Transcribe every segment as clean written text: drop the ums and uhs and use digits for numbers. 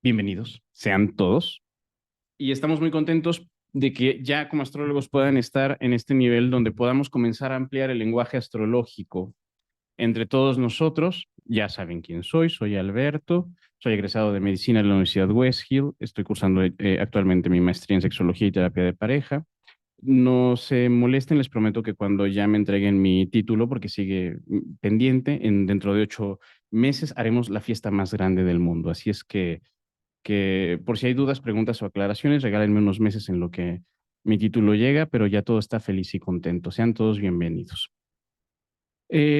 Bienvenidos, sean todos. Y estamos muy contentos de que ya como astrólogos puedan estar en este nivel donde podamos comenzar a ampliar el lenguaje astrológico entre todos nosotros. Ya saben quién soy Alberto, soy egresado de medicina de la Universidad West Hill, estoy cursando actualmente mi maestría en sexología y terapia de pareja. No se molesten, les prometo que cuando ya me entreguen mi título, porque sigue pendiente, dentro de 8 meses haremos la fiesta más grande del mundo. Así es que por si hay dudas, preguntas o aclaraciones, regálenme unos meses en lo que mi título llega, pero ya todo está feliz y contento. Sean todos bienvenidos.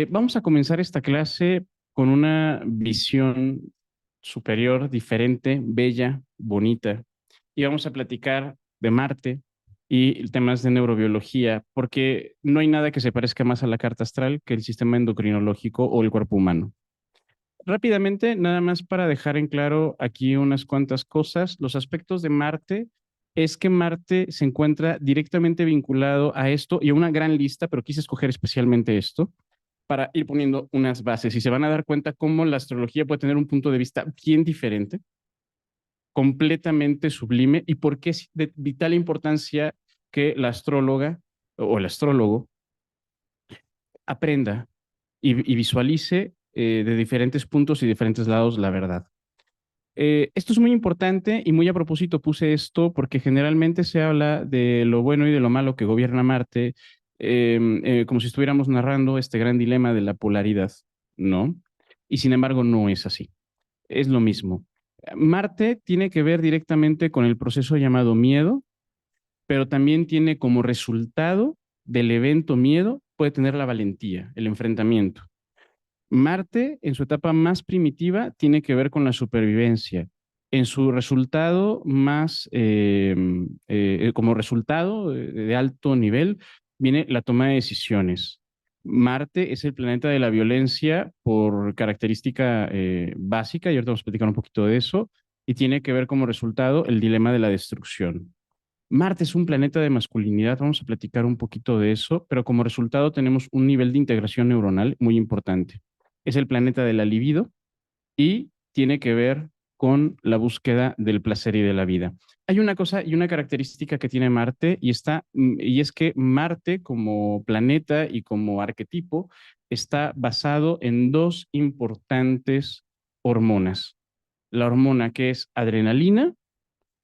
Vamos a comenzar esta clase con una visión superior, diferente, bella, bonita, y vamos a platicar de Marte y temas de neurobiología, porque no hay nada que se parezca más a la carta astral que el sistema endocrinológico o el cuerpo humano. Rápidamente, nada más para dejar en claro aquí unas cuantas cosas, los aspectos de Marte es que Marte se encuentra directamente vinculado a esto y a una gran lista, pero quise escoger especialmente esto para ir poniendo unas bases y se van a dar cuenta cómo la astrología puede tener un punto de vista bien diferente, completamente sublime y por qué es de vital importancia que la astróloga o el astrólogo aprenda y visualice de diferentes puntos y diferentes lados la verdad. Esto es muy importante y muy a propósito puse esto porque generalmente se habla de lo bueno y de lo malo que gobierna Marte, como si estuviéramos narrando este gran dilema de la polaridad, ¿no? Y sin embargo no es así, es lo mismo. Marte tiene que ver directamente con el proceso llamado miedo, pero también tiene como resultado del evento miedo, puede tener la valentía, el enfrentamiento. Marte, en su etapa más primitiva, tiene que ver con la supervivencia. En su resultado más, como resultado de alto nivel, viene la toma de decisiones. Marte es el planeta de la violencia por característica básica, y ahorita vamos a platicar un poquito de eso, y tiene que ver como resultado el dilema de la destrucción. Marte es un planeta de masculinidad, vamos a platicar un poquito de eso, pero como resultado tenemos un nivel de integración neuronal muy importante. Es el planeta de la libido y tiene que ver con la búsqueda del placer y de la vida. Hay una cosa y una característica que tiene Marte y es que Marte como planeta y como arquetipo está basado en dos importantes hormonas. La hormona que es adrenalina,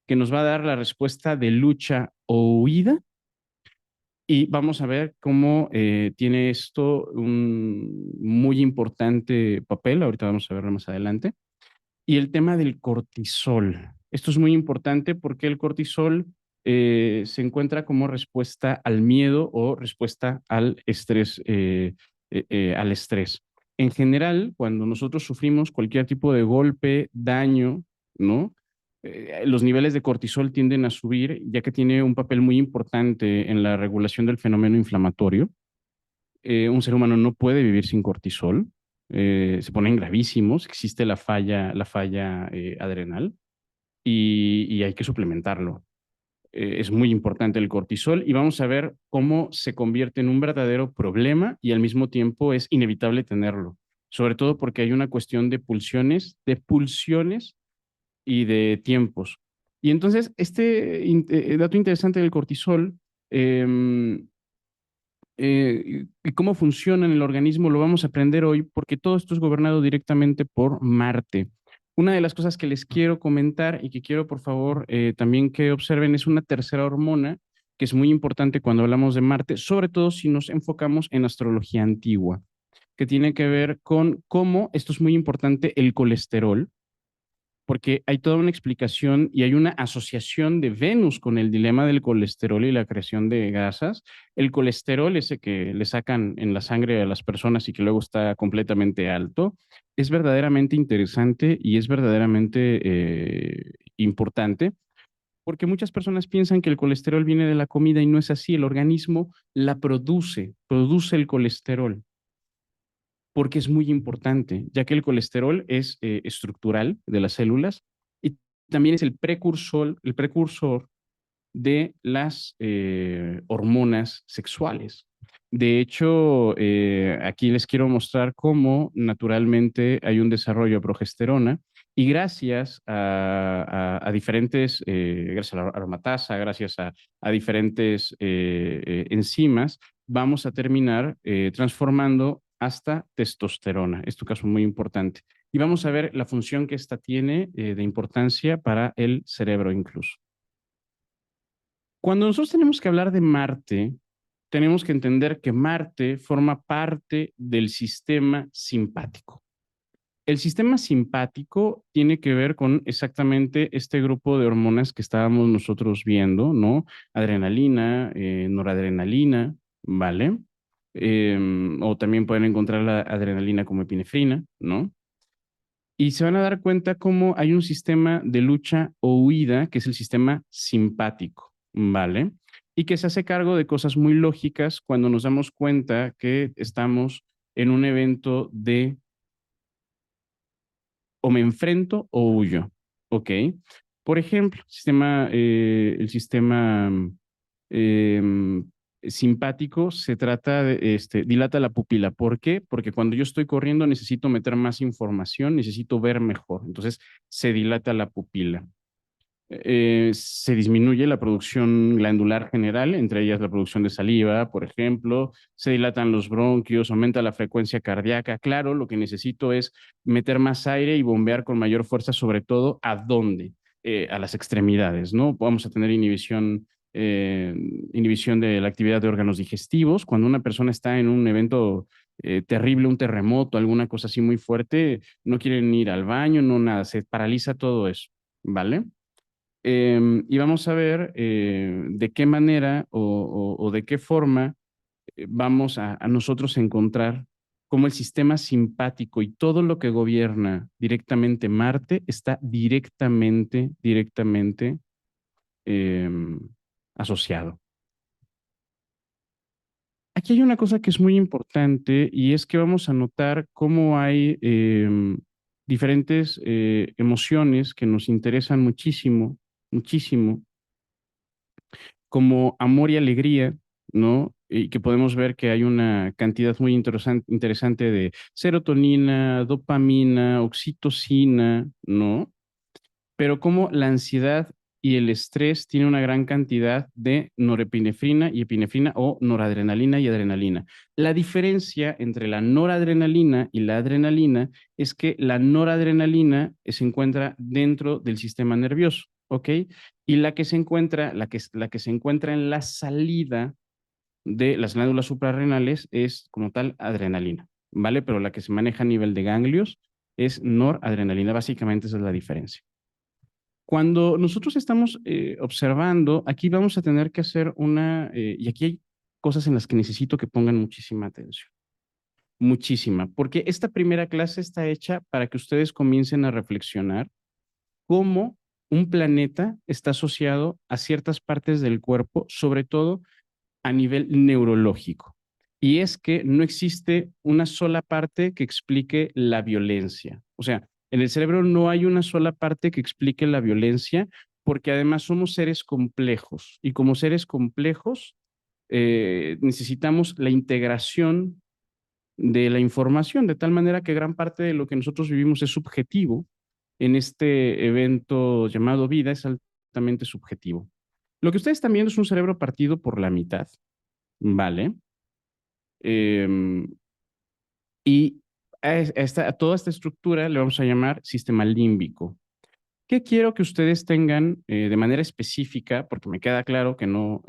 que nos va a dar la respuesta de lucha o huida. Y vamos a ver cómo tiene esto un muy importante papel, ahorita vamos a verlo más adelante. Y el tema del cortisol. Esto es muy importante porque el cortisol se encuentra como respuesta al miedo o respuesta al estrés. En general, cuando nosotros sufrimos cualquier tipo de golpe, daño, ¿no? Los niveles de cortisol tienden a subir, ya que tiene un papel muy importante en la regulación del fenómeno inflamatorio. Un ser humano no puede vivir sin cortisol. Se ponen gravísimos, existe la falla adrenal y hay que suplementarlo. Es muy importante el cortisol y vamos a ver cómo se convierte en un verdadero problema y al mismo tiempo es inevitable tenerlo, sobre todo porque hay una cuestión de pulsiones y de tiempos. Y entonces, dato interesante del cortisol, eh, y cómo funciona en el organismo lo vamos a aprender hoy porque todo esto es gobernado directamente por Marte. Una de las cosas que les quiero comentar y que quiero por favor también que observen es una tercera hormona que es muy importante cuando hablamos de Marte, sobre todo si nos enfocamos en astrología antigua, que tiene que ver con cómo, esto es muy importante, el colesterol, porque hay toda una explicación y hay una asociación de Venus con el dilema del colesterol y la creación de grasas. El colesterol, ese que le sacan en la sangre a las personas y que luego está completamente alto, es verdaderamente interesante y es verdaderamente importante, porque muchas personas piensan que el colesterol viene de la comida y no es así. El organismo la produce el colesterol porque es muy importante, ya que el colesterol es estructural de las células y también es el precursor de las hormonas sexuales. De hecho, aquí les quiero mostrar cómo naturalmente hay un desarrollo de progesterona Y gracias a diferentes, gracias a la aromatasa, gracias a diferentes enzimas, vamos a terminar transformando hasta testosterona. Esto es un caso muy importante. Y vamos a ver la función que esta tiene de importancia para el cerebro incluso. Cuando nosotros tenemos que hablar de Marte, tenemos que entender que Marte forma parte del sistema simpático. El sistema simpático tiene que ver con exactamente este grupo de hormonas que estábamos nosotros viendo, ¿no? Adrenalina, noradrenalina, ¿vale? O también pueden encontrar la adrenalina como epinefrina, ¿no? Y se van a dar cuenta cómo hay un sistema de lucha o huida, que es el sistema simpático, ¿vale? Y que se hace cargo de cosas muy lógicas cuando nos damos cuenta que estamos en un evento de o me enfrento o huyo, ¿ok? Por ejemplo, el sistema eh, simpático se trata de, dilata la pupila. ¿Por qué? Porque cuando yo estoy corriendo necesito meter más información, necesito ver mejor. Entonces se dilata la pupila. Se disminuye la producción glandular general, entre ellas la producción de saliva, por ejemplo, se dilatan los bronquios, aumenta la frecuencia cardíaca. Claro, lo que necesito es meter más aire y bombear con mayor fuerza, sobre todo, ¿a dónde? A las extremidades, ¿no? Vamos a tener inhibición de la actividad de órganos digestivos. Cuando una persona está en un evento terrible, un terremoto, alguna cosa así muy fuerte, no quieren ir al baño, no nada, se paraliza todo eso, ¿vale? Y vamos a ver de qué manera o de qué forma vamos a nosotros encontrar cómo el sistema simpático y todo lo que gobierna directamente Marte está directamente eh, asociado. Aquí hay una cosa que es muy importante y es que vamos a notar cómo hay diferentes emociones que nos interesan muchísimo, muchísimo, como amor y alegría, ¿no? Y que podemos ver que hay una cantidad muy interesante de serotonina, dopamina, oxitocina, ¿no? Pero como la ansiedad y el estrés tienen una gran cantidad de norepinefrina y epinefrina o noradrenalina y adrenalina. La diferencia entre la noradrenalina y la adrenalina es que la noradrenalina se encuentra dentro del sistema nervioso, ¿ok? Y la que se encuentra en la salida de las glándulas suprarrenales es como tal adrenalina, ¿vale? Pero la que se maneja a nivel de ganglios es noradrenalina. Básicamente esa es la diferencia. Cuando nosotros estamos observando, aquí vamos a tener que hacer y aquí hay cosas en las que necesito que pongan muchísima atención, muchísima, porque esta primera clase está hecha para que ustedes comiencen a reflexionar cómo un planeta está asociado a ciertas partes del cuerpo, sobre todo a nivel neurológico. Y es que no existe una sola parte que explique la violencia. O sea, en el cerebro no hay una sola parte que explique la violencia, porque además somos seres complejos. Y como seres complejos, necesitamos la integración de la información, de tal manera que gran parte de lo que nosotros vivimos es subjetivo. En este evento llamado vida es altamente subjetivo. Lo que ustedes están viendo es un cerebro partido por la mitad, ¿vale? Eh, y a toda esta estructura le vamos a llamar sistema límbico. ¿Qué quiero que ustedes tengan de manera específica? Porque me queda claro que no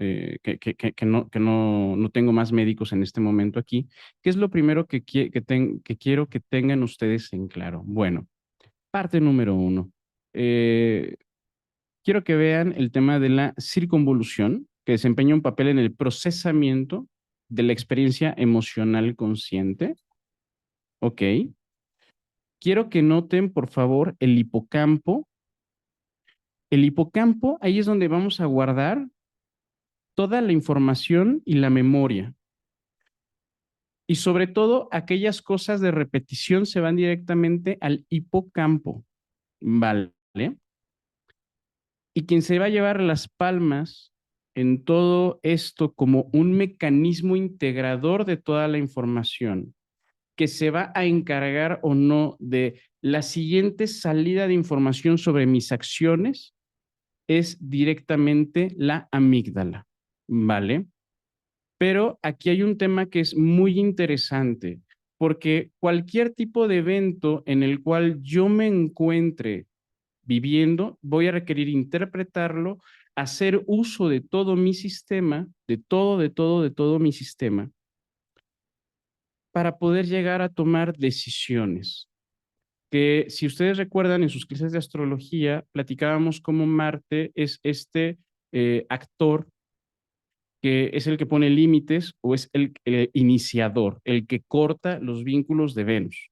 tengo más médicos en este momento aquí. ¿Qué es lo primero que quiero que tengan ustedes en claro? Bueno, parte número uno. Eh, quiero que vean el tema de la circunvolución, que desempeña un papel en el procesamiento de la experiencia emocional consciente. Ok. Quiero que noten, por favor, el hipocampo. El hipocampo, ahí es donde vamos a guardar toda la información y la memoria. Y sobre todo, aquellas cosas de repetición se van directamente al hipocampo. ¿Vale? Y quien se va a llevar las palmas en todo esto como un mecanismo integrador de toda la información que se va a encargar o no de la siguiente salida de información sobre mis acciones es directamente la amígdala, ¿vale? Pero aquí hay un tema que es muy interesante, porque cualquier tipo de evento en el cual yo me encuentre viviendo, voy a requerir interpretarlo, hacer uso de todo mi sistema, de todo mi sistema, para poder llegar a tomar decisiones. Que si ustedes recuerdan en sus clases de astrología, platicábamos cómo Marte es este actor que es el que pone límites o es el iniciador, el que corta los vínculos de Venus,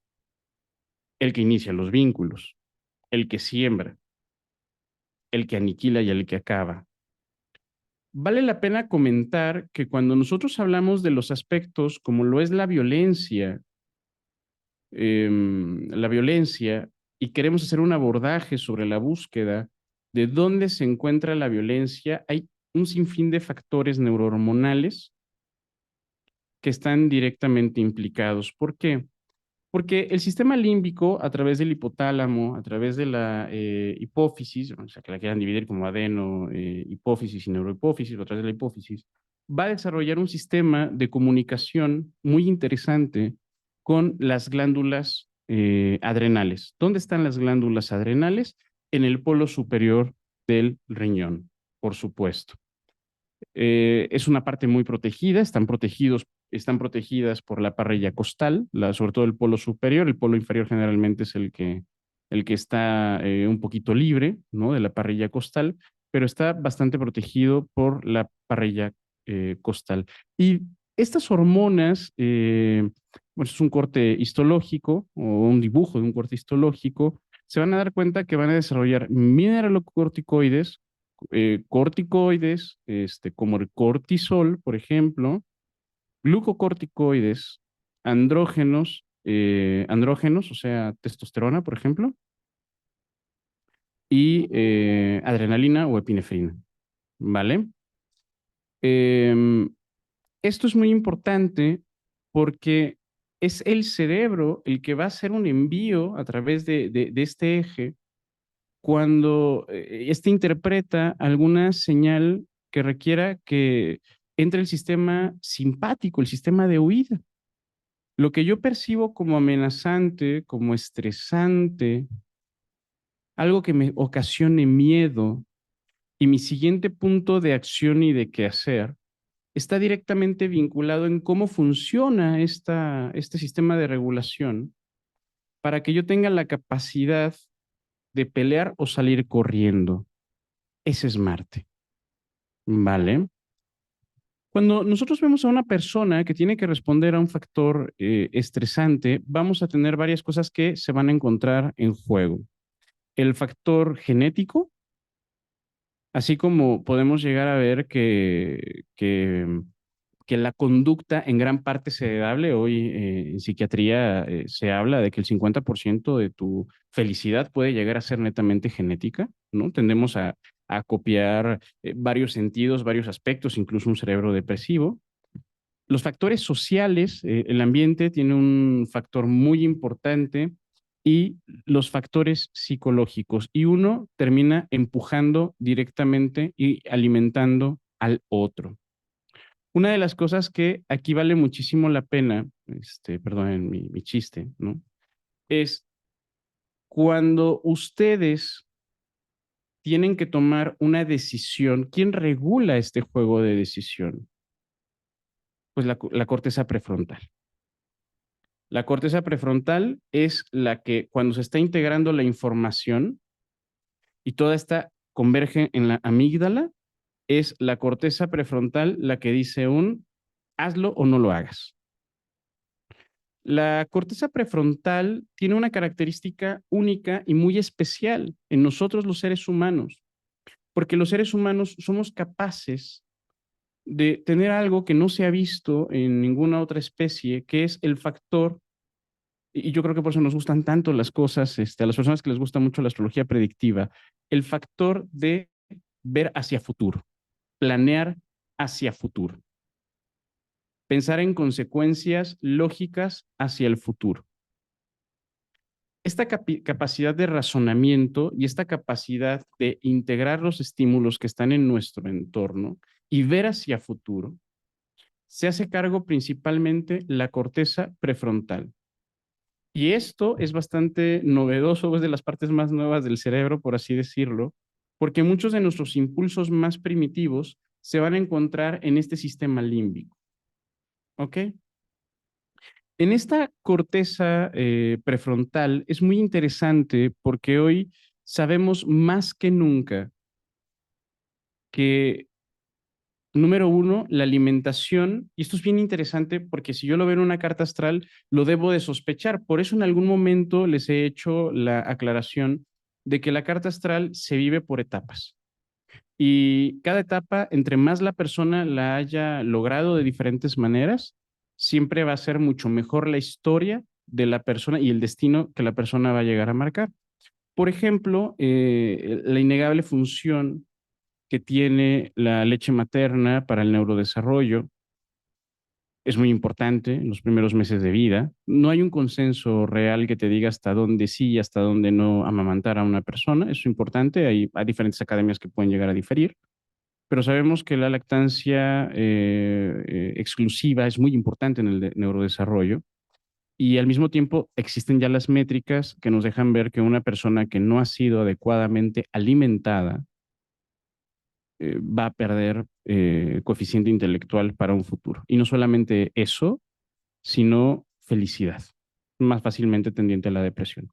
el que inicia los vínculos, el que siembra, el que aniquila y el que acaba. Vale la pena comentar que cuando nosotros hablamos de los aspectos como lo es la violencia, y queremos hacer un abordaje sobre la búsqueda de dónde se encuentra la violencia, hay un sinfín de factores neurohormonales que están directamente implicados. ¿Por qué? Porque el sistema límbico, a través del hipotálamo, a través de la hipófisis, o sea, que la quieran dividir como adeno, hipófisis y neurohipófisis, o a través de la hipófisis, va a desarrollar un sistema de comunicación muy interesante con las glándulas adrenales. ¿Dónde están las glándulas adrenales? En el polo superior del riñón, por supuesto. Es una parte muy protegida, están protegidas por la parrilla costal, sobre todo el polo superior. El polo inferior generalmente es el que está un poquito libre, ¿no? De la parrilla costal, pero está bastante protegido por la parrilla costal. Y estas hormonas, bueno, es un corte histológico o un dibujo de un corte histológico, se van a dar cuenta que van a desarrollar mineralocorticoides, corticoides, como el cortisol, por ejemplo, glucocorticoides, andrógenos, o sea, testosterona, por ejemplo, y adrenalina o epinefrina, ¿vale? Eh, Esto es muy importante porque es el cerebro el que va a hacer un envío a través de este eje cuando este interpreta alguna señal que requiera que entre el sistema simpático, el sistema de huida. Lo que yo percibo como amenazante, como estresante, algo que me ocasione miedo y mi siguiente punto de acción y de qué hacer, está directamente vinculado en cómo funciona este sistema de regulación para que yo tenga la capacidad de pelear o salir corriendo. Ese es Marte. Vale. Cuando nosotros vemos a una persona que tiene que responder a un factor estresante, vamos a tener varias cosas que se van a encontrar en juego. El factor genético, así como podemos llegar a ver que la conducta en gran parte es heredable. Hoy en psiquiatría se habla de que el 50% de tu felicidad puede llegar a ser netamente genética, ¿no? Tendemos a copiar varios sentidos, varios aspectos, incluso un cerebro depresivo. Los factores sociales, el ambiente tiene un factor muy importante y los factores psicológicos. Y uno termina empujando directamente y alimentando al otro. Una de las cosas que aquí vale muchísimo la pena, perdonen mi chiste, ¿no? Es cuando ustedes tienen que tomar una decisión, ¿quién regula este juego de decisión? Pues la corteza prefrontal. La corteza prefrontal es la que cuando se está integrando la información y toda esta converge en la amígdala, es la corteza prefrontal la que dice hazlo o no lo hagas. La corteza prefrontal tiene una característica única y muy especial en nosotros los seres humanos, porque los seres humanos somos capaces de tener algo que no se ha visto en ninguna otra especie, que es el factor, y yo creo que por eso nos gustan tanto las cosas, a las personas que les gusta mucho la astrología predictiva, el factor de ver hacia futuro, planear hacia futuro. pensar en consecuencias lógicas hacia el futuro. Esta capacidad de razonamiento y esta capacidad de integrar los estímulos que están en nuestro entorno y ver hacia futuro, se hace cargo principalmente la corteza prefrontal. Y esto es bastante novedoso, es de las partes más nuevas del cerebro, por así decirlo, porque muchos de nuestros impulsos más primitivos se van a encontrar en este sistema límbico. ¿Ok? En esta corteza prefrontal es muy interesante porque hoy sabemos más que nunca que, número uno, la alimentación, y esto es bien interesante porque si yo lo veo en una carta astral, lo debo de sospechar. Por eso en algún momento les he hecho la aclaración de que la carta astral se vive por etapas. Y cada etapa, entre más la persona la haya logrado de diferentes maneras, siempre va a ser mucho mejor la historia de la persona y el destino que la persona va a llegar a marcar. Por ejemplo, la innegable función que tiene la leche materna para el neurodesarrollo es muy importante en los primeros meses de vida. No hay un consenso real que te diga hasta dónde sí y hasta dónde no amamantar a una persona. Eso es importante. Hay diferentes academias que pueden llegar a diferir, pero sabemos que la lactancia exclusiva es muy importante en el neurodesarrollo y al mismo tiempo existen ya las métricas que nos dejan ver que una persona que no ha sido adecuadamente alimentada va a perder coeficiente intelectual para un futuro. Y no solamente eso, sino felicidad, más fácilmente tendiente a la depresión.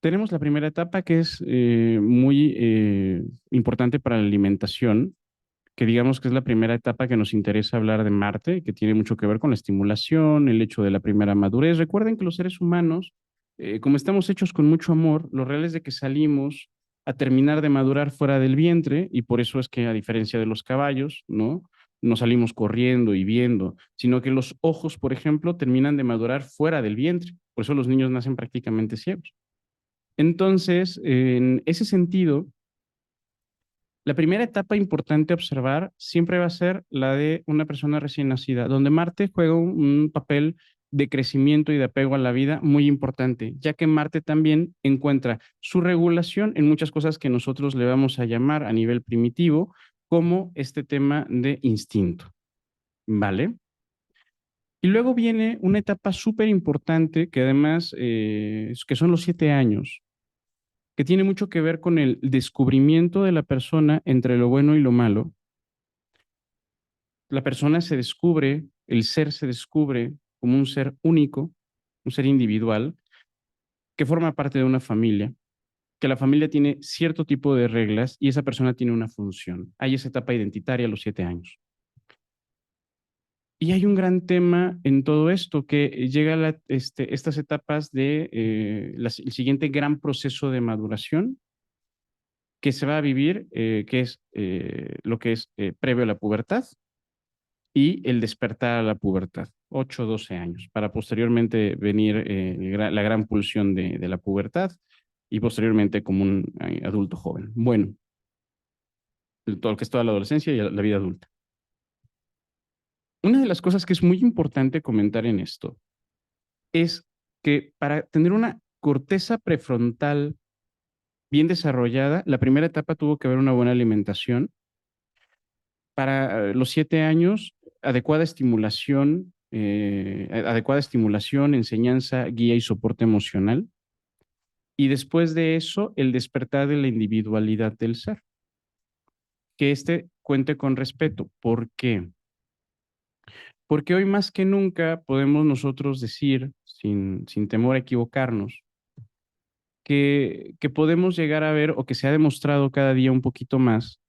Tenemos la primera etapa que es muy importante para la alimentación, que digamos que es la primera etapa que nos interesa hablar de Marte, que tiene mucho que ver con la estimulación, el hecho de la primera madurez. Recuerden que los seres humanos, como estamos hechos con mucho amor, lo real es de que salimos a terminar de madurar fuera del vientre y por eso es que a diferencia de los caballos, ¿no? No salimos corriendo y viendo, sino que los ojos, por ejemplo, terminan de madurar fuera del vientre. Por eso los niños nacen prácticamente ciegos. Entonces, en ese sentido, la primera etapa importante a observar siempre va a ser la de una persona recién nacida, donde Marte juega un papel de crecimiento y de apego a la vida muy importante, ya que Marte también encuentra su regulación en muchas cosas que nosotros le vamos a llamar a nivel primitivo, como este tema de instinto, ¿vale? Y luego viene una etapa súper importante que además, que son los 7 años, que tiene mucho que ver con el descubrimiento de la persona entre lo bueno y lo malo. La persona se descubre, el ser se descubre como un ser único, un ser individual, que forma parte de una familia, que la familia tiene cierto tipo de reglas y esa persona tiene una función. Hay esa etapa identitaria a los 7 años. Y hay un gran tema en todo esto que llega a estas etapas de el siguiente gran proceso de maduración que se va a vivir, que es lo que es previo a la pubertad y el despertar a la pubertad, 8 o 12 años, para posteriormente venir la gran pulsión de la pubertad y posteriormente como un adulto joven. Bueno, todo lo que es toda la adolescencia y la vida adulta. Una de las cosas que es muy importante comentar en esto es que para tener una corteza prefrontal bien desarrollada, la primera etapa tuvo que haber una buena alimentación. Para los 7 años, adecuada estimulación, enseñanza, guía y soporte emocional. Y después de eso, el despertar de la individualidad del ser. Que éste cuente con respeto. ¿Por qué? Porque hoy más que nunca podemos nosotros decir, sin temor a equivocarnos, que podemos llegar a ver o que se ha demostrado cada día un poquito más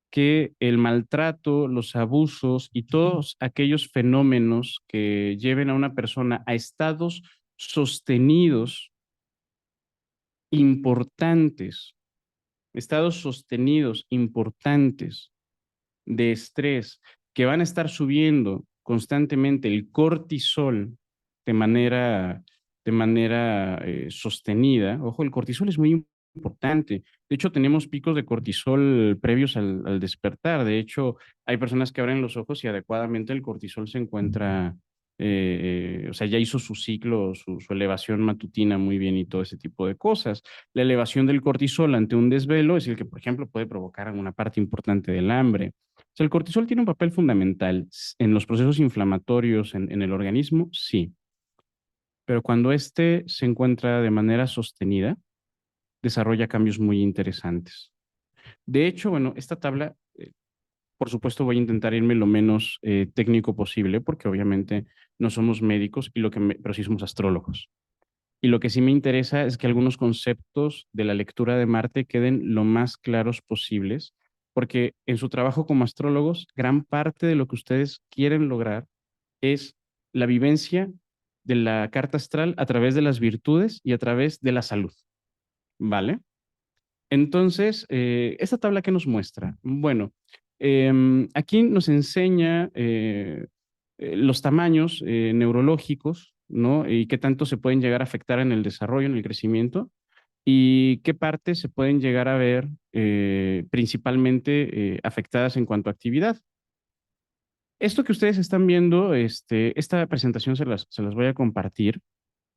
que el maltrato, los abusos y todos aquellos fenómenos que lleven a una persona a estados sostenidos importantes, estados sostenidos importantes de estrés que van a estar subiendo constantemente el cortisol de manera sostenida. Ojo, el cortisol es muy importante. De hecho, tenemos picos de cortisol previos al despertar. De hecho, hay personas que abren los ojos y adecuadamente el cortisol se encuentra, o sea, ya hizo su ciclo, su elevación matutina muy bien y todo ese tipo de cosas. La elevación del cortisol ante un desvelo es el que, por ejemplo, puede provocar una parte importante del hambre. O sea, el cortisol tiene un papel fundamental en los procesos inflamatorios en el organismo, sí, pero cuando éste se encuentra de manera sostenida, desarrolla cambios muy interesantes. De hecho, bueno, esta tabla, por supuesto, voy a intentar irme lo menos técnico posible, porque obviamente no somos médicos, pero sí somos astrólogos. Y lo que sí me interesa es que algunos conceptos de la lectura de Marte queden lo más claros posibles, porque en su trabajo como astrólogos, gran parte de lo que ustedes quieren lograr es la vivencia de la carta astral a través de las virtudes y a través de la salud, ¿vale? Entonces, ¿esta tabla qué nos muestra? Bueno, aquí nos enseña los tamaños neurológicos, ¿no? Y qué tanto se pueden llegar a afectar en el desarrollo, en el crecimiento, y qué partes se pueden llegar a ver principalmente afectadas en cuanto a actividad. Esto que ustedes están viendo, esta presentación se las voy a compartir.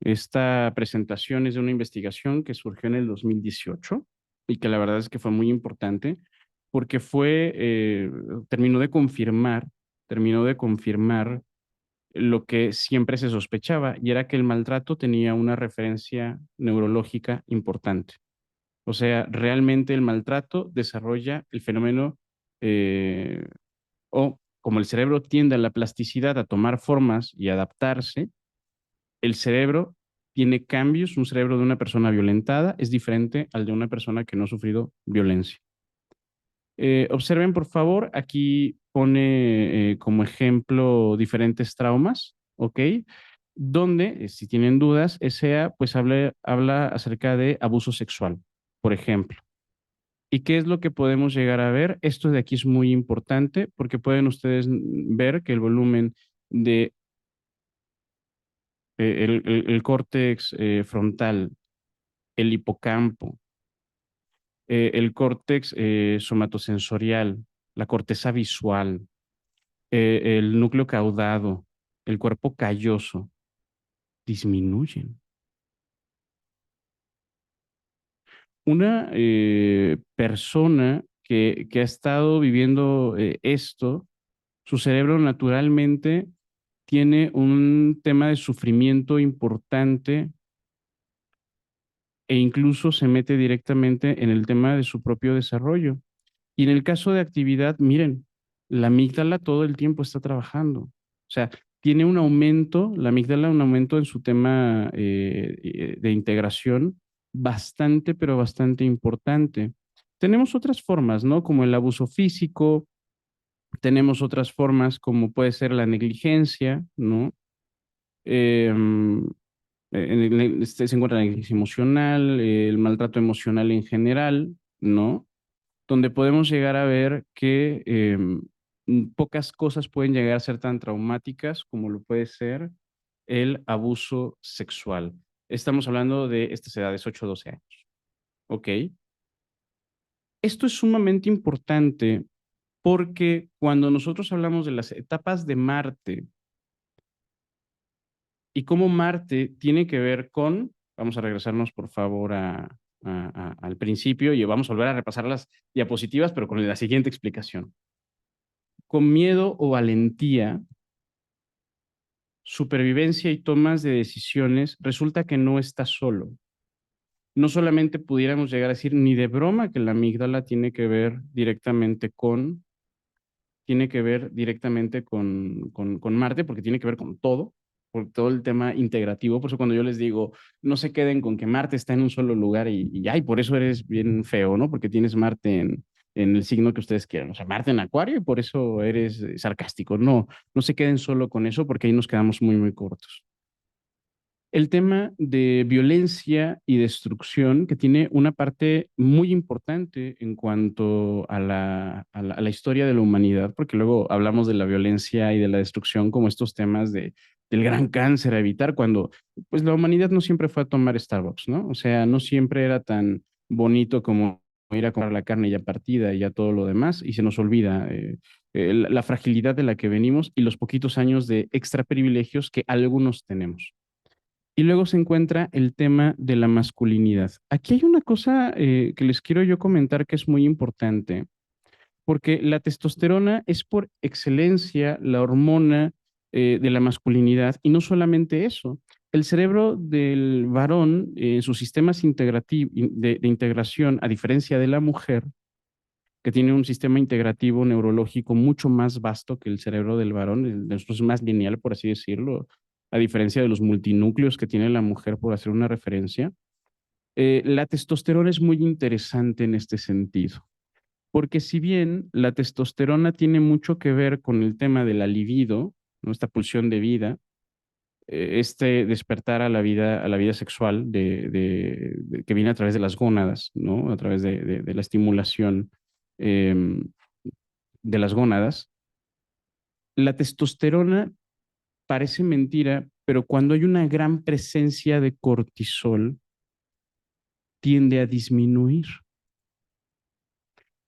Esta presentación es de una investigación que surgió en el 2018 y que la verdad es que fue muy importante porque terminó de confirmar lo que siempre se sospechaba y era que el maltrato tenía una referencia neurológica importante. O sea, realmente el maltrato desarrolla el fenómeno o como el cerebro tiende a la plasticidad, a tomar formas y adaptarse, el cerebro tiene cambios. Un cerebro de una persona violentada es diferente al de una persona que no ha sufrido violencia. Observen, por favor, aquí pone como ejemplo diferentes traumas, ¿ok? Donde, si tienen dudas, ESEA pues habla acerca de abuso sexual, por ejemplo. ¿Y qué es lo que podemos llegar a ver? Esto de aquí es muy importante porque pueden ustedes ver que el volumen de el córtex frontal, el hipocampo, el córtex somatosensorial, la corteza visual, el núcleo caudado, el cuerpo calloso, disminuyen. Una persona que ha estado viviendo esto, su cerebro naturalmente tiene un tema de sufrimiento importante e incluso se mete directamente en el tema de su propio desarrollo. Y en el caso de actividad, miren, la amígdala todo el tiempo está trabajando. O sea, tiene un aumento, la amígdala un aumento en su tema de integración bastante, pero bastante importante. Tenemos otras formas, ¿no? Como el abuso físico, tenemos otras formas como puede ser la negligencia, ¿no? Eh, se encuentra la negligencia emocional, el maltrato emocional en general, ¿no? Donde podemos llegar a ver que pocas cosas pueden llegar a ser tan traumáticas como lo puede ser el abuso sexual. Estamos hablando de estas edades, 8 o 12 años. ¿Ok? Esto es sumamente importante porque cuando nosotros hablamos de las etapas de Marte y cómo Marte tiene que ver con, vamos a regresarnos por favor al principio y vamos a volver a repasar las diapositivas, pero con la siguiente explicación. Con miedo o valentía, supervivencia y tomas de decisiones, resulta que no está solo. No solamente pudiéramos llegar a decir ni de broma que la amígdala tiene que ver directamente con Marte, porque tiene que ver con todo, por todo el tema integrativo. Por eso cuando yo les digo, no se queden con que Marte está en un solo lugar y ay, por eso eres bien feo, ¿no? Porque tienes Marte en el signo que ustedes quieran. O sea, Marte en Acuario y por eso eres sarcástico. No, no se queden solo con eso porque ahí nos quedamos muy, muy cortos. El tema de violencia y destrucción, que tiene una parte muy importante en cuanto a la historia de la humanidad, porque luego hablamos de la violencia y de la destrucción como estos temas del gran cáncer a evitar, cuando pues la humanidad no siempre fue a tomar Starbucks, ¿no? O sea, no siempre era tan bonito como ir a comprar la carne ya partida y ya todo lo demás, y se nos olvida la fragilidad de la que venimos y los poquitos años de extra privilegios que algunos tenemos. Y luego se encuentra el tema de la masculinidad. Aquí hay una cosa que les quiero yo comentar que es muy importante, porque la testosterona es por excelencia la hormona de la masculinidad y no solamente eso. El cerebro del varón, en sus sistemas de integración, a diferencia de la mujer, que tiene un sistema integrativo neurológico mucho más vasto que el cerebro del varón, el de nosotros es más lineal, por así decirlo, a diferencia de los multinúcleos que tiene la mujer, por hacer una referencia. La testosterona es muy interesante en este sentido, porque si bien la testosterona tiene mucho que ver con el tema de la libido, ¿no? Esta pulsión de vida, este despertar a la vida sexual que viene a través de las gónadas, ¿no? A través de la estimulación eh, de las gónadas. La testosterona parece mentira, pero cuando hay una gran presencia de cortisol, tiende a disminuir.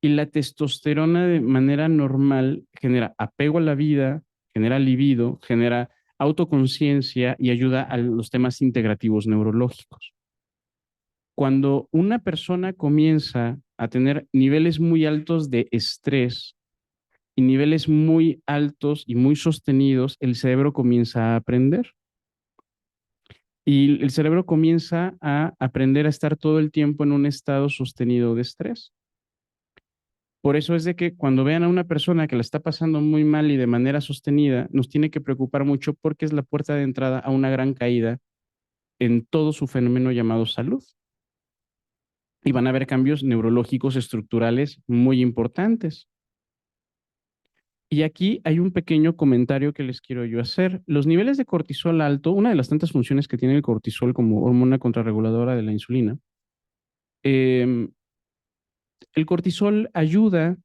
Y la testosterona de manera normal genera apego a la vida, genera libido, genera autoconciencia y ayuda a los temas integrativos neurológicos. Cuando una persona comienza a tener niveles muy altos de estrés y niveles muy altos y muy sostenidos, el cerebro comienza a aprender. Y el cerebro comienza a aprender a estar todo el tiempo en un estado sostenido de estrés. Por eso es de que cuando vean a una persona que la está pasando muy mal y de manera sostenida, nos tiene que preocupar mucho porque es la puerta de entrada a una gran caída en todo su fenómeno llamado salud. Y van a haber cambios neurológicos estructurales muy importantes. Y aquí hay un pequeño comentario que les quiero yo hacer. Los niveles de cortisol alto, una de las tantas funciones que tiene el cortisol como hormona contrarreguladora de la insulina, eh, el cortisol ayuda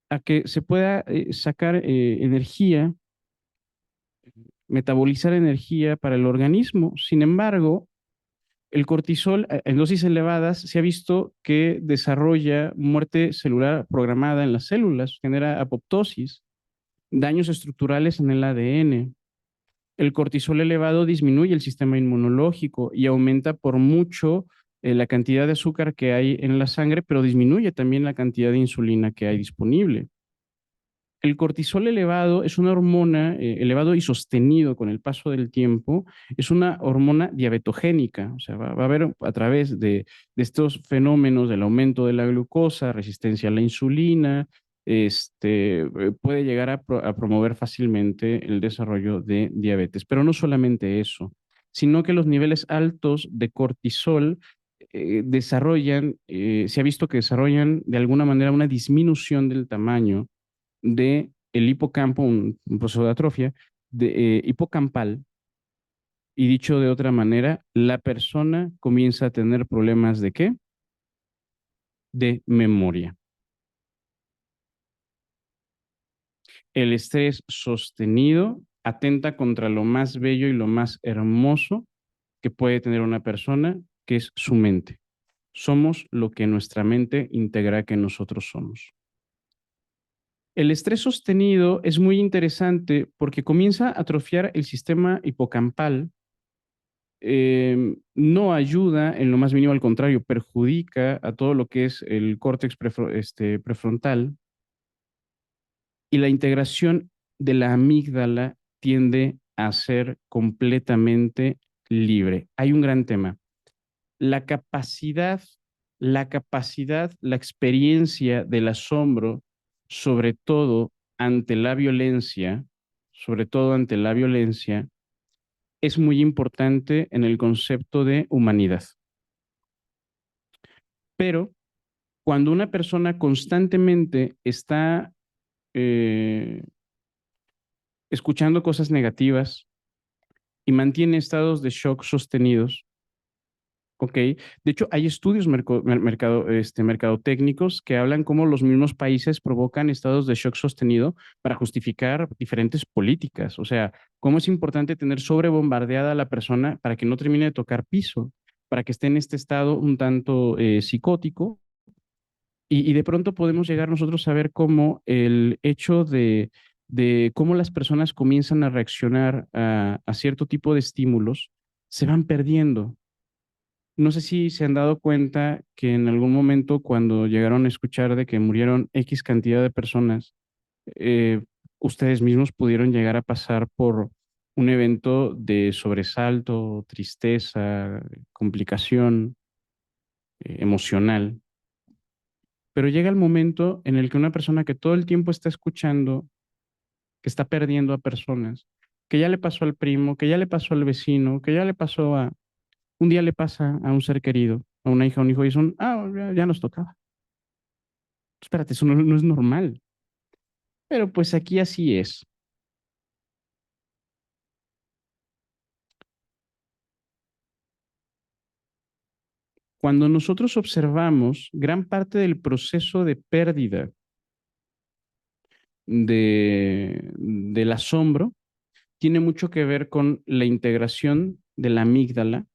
a que se pueda sacar energía, metabolizar energía para el organismo. Sin embargo, el cortisol en dosis elevadas se ha visto que desarrolla muerte celular programada en las células, genera apoptosis, daños estructurales en el ADN. El cortisol elevado disminuye el sistema inmunológico y aumenta por mucho la cantidad de azúcar que hay en la sangre, pero disminuye también la cantidad de insulina que hay disponible. El cortisol elevado es una hormona, elevado y sostenido con el paso del tiempo, es una hormona diabetogénica, o sea, va a haber a través de estos fenómenos del aumento de la glucosa, resistencia a la insulina, puede llegar a promover fácilmente el desarrollo de diabetes. Pero no solamente eso, sino que los niveles altos de cortisol se ha visto que desarrollan de alguna manera una disminución del tamaño de el hipocampo, un proceso de atrofia hipocampal, y dicho de otra manera, la persona comienza a tener problemas de ¿qué? De memoria. El estrés sostenido atenta contra lo más bello y lo más hermoso que puede tener una persona, que es su mente. Somos lo que nuestra mente integra que nosotros somos. El estrés sostenido es muy interesante porque comienza a atrofiar el sistema hipocampal, no ayuda en lo más mínimo, al contrario, perjudica a todo lo que es el córtex prefrontal, y la integración de la amígdala tiende a ser completamente libre. Hay un gran tema. La capacidad, la experiencia del asombro, sobre todo ante la violencia, sobre todo ante la violencia, es muy importante en el concepto de humanidad. Pero cuando una persona constantemente está eh, escuchando cosas negativas y mantiene estados de shock sostenidos, ¿ok? De hecho, hay estudios mercadotécnicos que hablan cómo los mismos países provocan estados de shock sostenido para justificar diferentes políticas. O sea, cómo es importante tener sobrebombardeada a la persona para que no termine de tocar piso, para que esté en este estado un tanto psicótico y de pronto podemos llegar nosotros a ver cómo el hecho de cómo las personas comienzan a reaccionar a cierto tipo de estímulos se van perdiendo. No sé si se han dado cuenta que en algún momento cuando llegaron a escuchar de que murieron X cantidad de personas, eh, ustedes mismos pudieron llegar a pasar por un evento de sobresalto, tristeza, complicación emocional. Pero llega el momento en el que una persona que todo el tiempo está escuchando, que está perdiendo a personas, que ya le pasó al primo, que ya le pasó al vecino, que ya le pasó a, un día le pasa a un ser querido, a una hija, a un hijo, y son, ya nos tocaba. Espérate, eso no es normal. Pero pues aquí así es. Cuando nosotros observamos gran parte del proceso de pérdida del asombro, tiene mucho que ver con la integración de la amígdala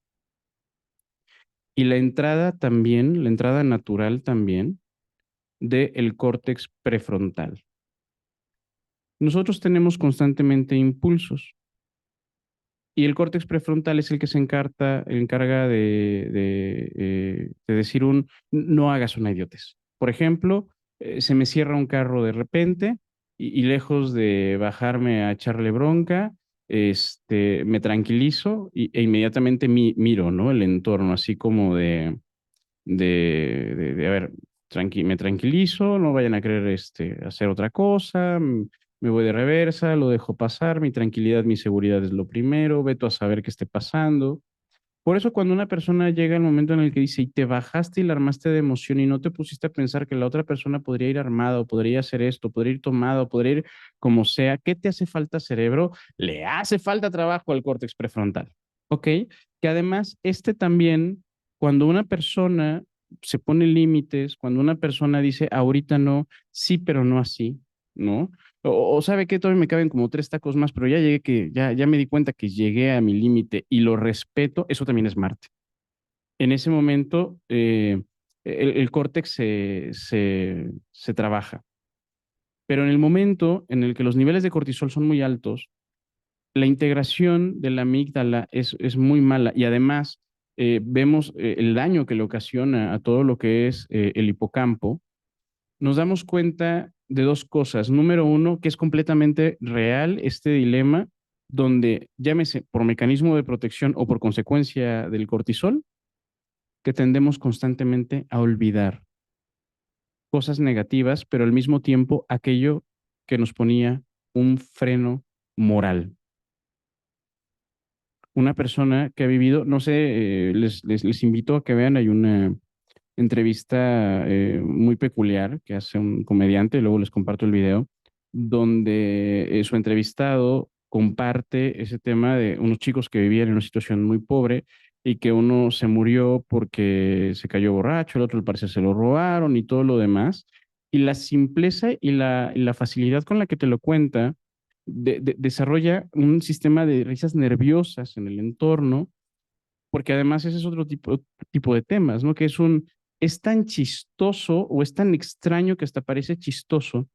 y la entrada también, la entrada natural también del córtex prefrontal. Nosotros tenemos constantemente impulsos y el córtex prefrontal es el que encarga de decir no hagas una idiotez. Por ejemplo, se me cierra un carro de repente y lejos de bajarme a echarle bronca, me tranquilizo e inmediatamente miro, ¿no? El entorno, así como a ver, me tranquilizo, no vayan a querer hacer otra cosa, me voy de reversa, lo dejo pasar, mi tranquilidad, mi seguridad es lo primero, veto a saber qué esté pasando. Por eso cuando una persona llega al momento en el que dice, y te bajaste y la armaste de emoción y no te pusiste a pensar que la otra persona podría ir armada o podría hacer esto, podría ir tomada o podría ir como sea, ¿qué te hace falta, cerebro? Le hace falta trabajo al córtex prefrontal. ¿Ok? Que además, también, cuando una persona se pone límites, cuando una persona dice, ahorita no, sí, pero no así, ¿no? O sabe que todavía me caben como tres tacos más, pero ya me di cuenta que llegué a mi límite y lo respeto, eso también es Marte. En ese momento, el córtex se trabaja. Pero en el momento en el que los niveles de cortisol son muy altos, la integración de la amígdala es muy mala y además vemos el daño que le ocasiona a todo lo que es el hipocampo, nos damos cuenta de dos cosas. Número uno, que es completamente real este dilema donde, llámese por mecanismo de protección o por consecuencia del cortisol, que tendemos constantemente a olvidar cosas negativas, pero al mismo tiempo aquello que nos ponía un freno moral. Una persona que ha vivido, no sé, les invito a que vean, hay una entrevista muy peculiar que hace un comediante, luego les comparto el video, donde su entrevistado comparte ese tema de unos chicos que vivían en una situación muy pobre y que uno se murió porque se cayó borracho, el otro al parecer se lo robaron y todo lo demás. Y la simpleza y la facilidad con la que te lo cuenta desarrolla un sistema de risas nerviosas en el entorno, porque además ese es otro tipo de temas, ¿no? Es tan chistoso o es tan extraño que hasta parece chistoso,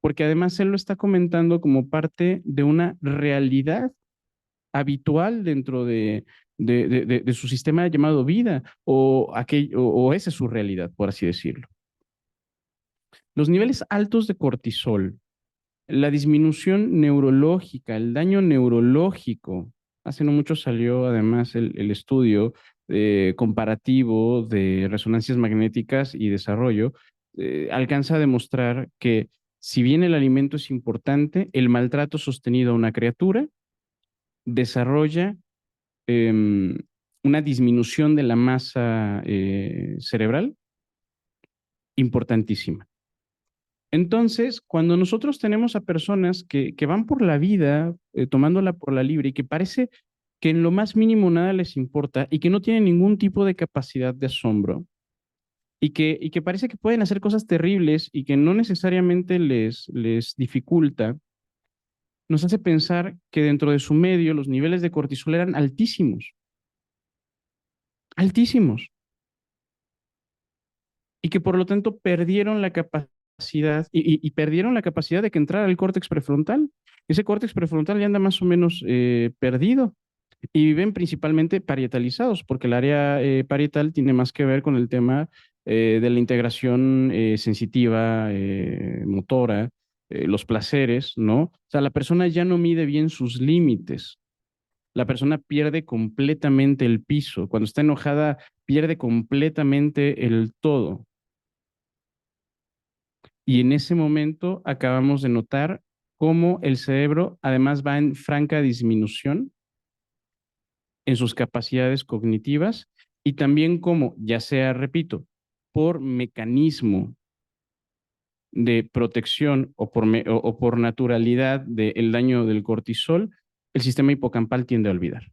porque además él lo está comentando como parte de una realidad habitual dentro de su sistema llamado vida, o esa es su realidad, por así decirlo. Los niveles altos de cortisol, la disminución neurológica, el daño neurológico. Hace no mucho salió además el estudio comparativo de resonancias magnéticas y desarrollo. Alcanza a demostrar que si bien el alimento es importante, el maltrato sostenido a una criatura desarrolla eh, una disminución de la masa cerebral importantísima. Entonces, cuando nosotros tenemos a personas que van por la vida tomándola por la libre y que parece que en lo más mínimo nada les importa y que no tienen ningún tipo de capacidad de asombro y que parece que pueden hacer cosas terribles y que no necesariamente les dificulta, nos hace pensar que dentro de su medio los niveles de cortisol eran altísimos. altísimos, y que por lo tanto perdieron la capacidad y perdieron la capacidad de que entrara el córtex prefrontal. Ese córtex prefrontal ya anda más o menos perdido y viven principalmente parietalizados, porque el área parietal tiene más que ver con el tema de la integración sensitiva, motora, los placeres, ¿no? O sea, la persona ya no mide bien sus límites. La persona pierde completamente el piso. Cuando está enojada, pierde completamente el todo. Y en ese momento acabamos de notar cómo el cerebro además va en franca disminución en sus capacidades cognitivas y también cómo, ya sea, repito, por mecanismo de protección o por naturalidad del daño del cortisol, el sistema hipocampal tiende a olvidar.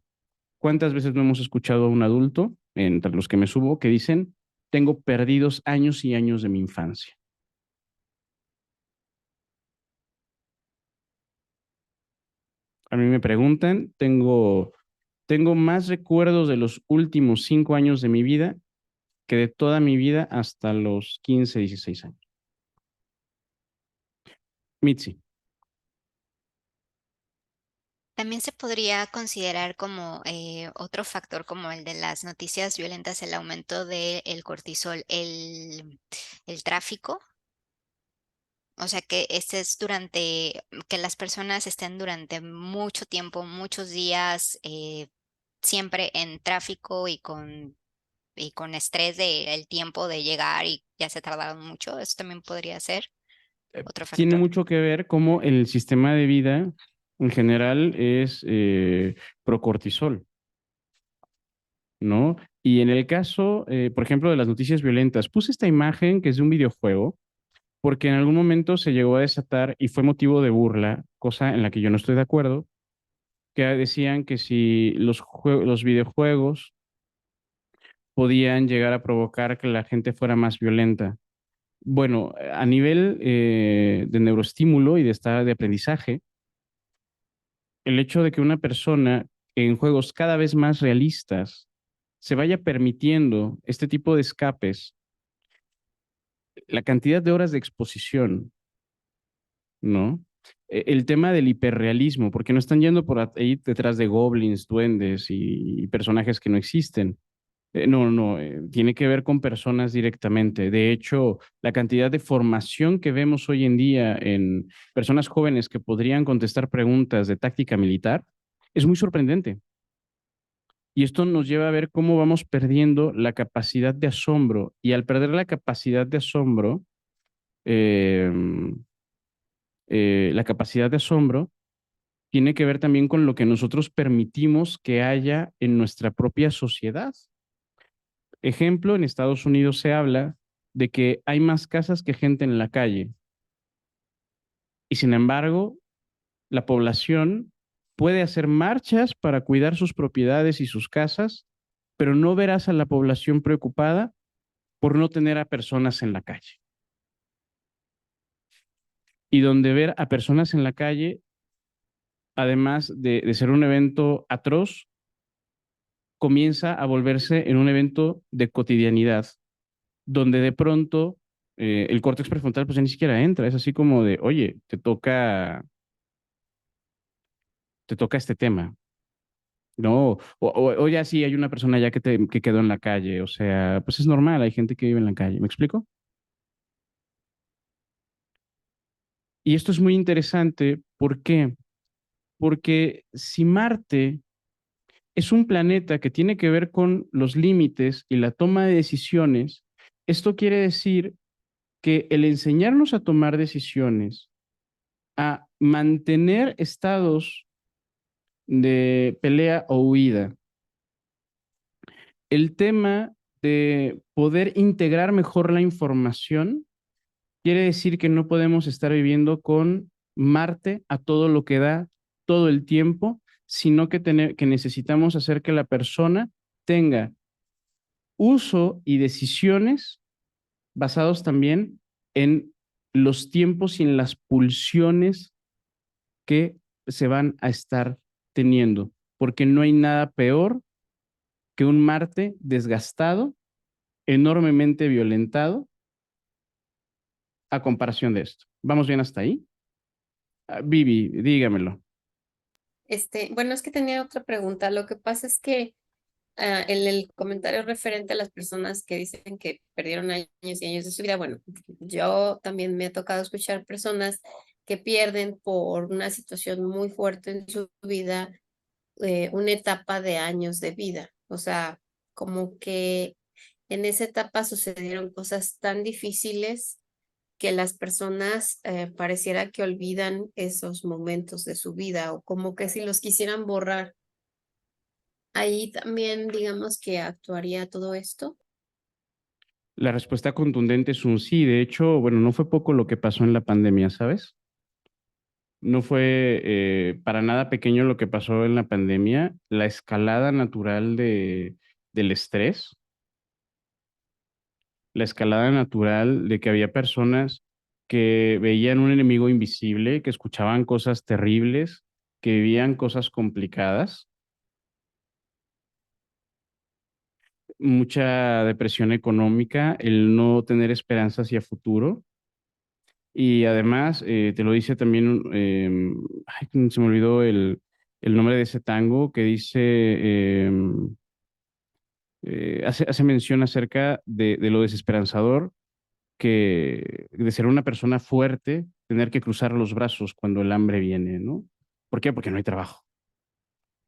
¿Cuántas veces no hemos escuchado a un adulto, entre los que me subo, que dicen, tengo perdidos años y años de mi infancia? A mí me preguntan, tengo más recuerdos de los últimos 5 años de mi vida que de toda mi vida hasta los 15, 16 años. Mitzi, También se podría considerar como otro factor como el de las noticias violentas, el aumento del cortisol, el tráfico. O sea, que este es que las personas estén durante mucho tiempo, muchos días, siempre en tráfico y con estrés del tiempo de llegar y ya se tardaron mucho. Eso también podría ser otro tiene factor. mucho que ver cómo el sistema de vida en general es procortisol, ¿no? Y en el caso, por ejemplo, de las noticias violentas, puse esta imagen que es de un videojuego porque en algún momento se llegó a desatar y fue motivo de burla, cosa en la que yo no estoy de acuerdo, que decían que si los videojuegos podían llegar a provocar que la gente fuera más violenta. Bueno, a nivel de neuroestímulo y de aprendizaje, el hecho de que una persona en juegos cada vez más realistas se vaya permitiendo este tipo de escapes, la cantidad de horas de exposición, ¿no? El tema del hiperrealismo, porque no están yendo por ahí detrás de goblins, duendes y personajes que no existen. No, no, tiene que ver con personas directamente. De hecho, la cantidad de formación que vemos hoy en día en personas jóvenes que podrían contestar preguntas de táctica militar es muy sorprendente. Y esto nos lleva a ver cómo vamos perdiendo la capacidad de asombro. Y al perder la capacidad de asombro, eh, la capacidad de asombro tiene que ver también con lo que nosotros permitimos que haya en nuestra propia sociedad. Ejemplo, en Estados Unidos se habla de que hay más casas que gente en la calle y sin embargo la población puede hacer marchas para cuidar sus propiedades y sus casas, pero no verás a la población preocupada por no tener a personas en la calle. Y donde ver a personas en la calle, además de ser un evento atroz, comienza a volverse en un evento de cotidianidad, donde de pronto el córtex prefrontal pues ya ni siquiera entra, es así como de, oye, te toca este tema, ¿no? O ya sí hay una persona ya que quedó en la calle, o sea, pues es normal, hay gente que vive en la calle, ¿me explico? Y esto es muy interesante, ¿por qué? Porque si Marte es un planeta que tiene que ver con los límites y la toma de decisiones, esto quiere decir que el enseñarnos a tomar decisiones, a mantener estados de pelea o huida, el tema de poder integrar mejor la información, quiere decir que no podemos estar viviendo con Marte a todo lo que da todo el tiempo, sino que necesitamos hacer que la persona tenga uso y decisiones basados también en los tiempos y en las pulsiones que se van a estar teniendo, porque no hay nada peor que un Marte desgastado, enormemente violentado, a comparación de esto. ¿Vamos bien hasta ahí? Vivi, dígamelo. Bueno, es que tenía otra pregunta. Lo que pasa es que en el comentario referente a las personas que dicen que perdieron años y años de su vida, bueno, yo también me ha tocado escuchar personas que pierden por una situación muy fuerte en su vida una etapa de años de vida. O sea, como que en esa etapa sucedieron cosas tan difíciles que las personas pareciera que olvidan esos momentos de su vida o como que si los quisieran borrar. Ahí también digamos que actuaría todo esto. La respuesta contundente es un sí. De hecho, bueno, no fue poco lo que pasó en la pandemia, ¿sabes? No fue para nada pequeño lo que pasó en la pandemia. La escalada natural del estrés, la escalada natural de que había personas que veían un enemigo invisible, que escuchaban cosas terribles, que vivían cosas complicadas, mucha depresión económica, el no tener esperanza hacia futuro. Y además, te lo dice también, ay, se me olvidó el nombre de ese tango que dice, hace mención acerca de lo desesperanzador que de ser una persona fuerte, tener que cruzar los brazos cuando el hambre viene, ¿no? ¿Por qué? Porque no hay trabajo.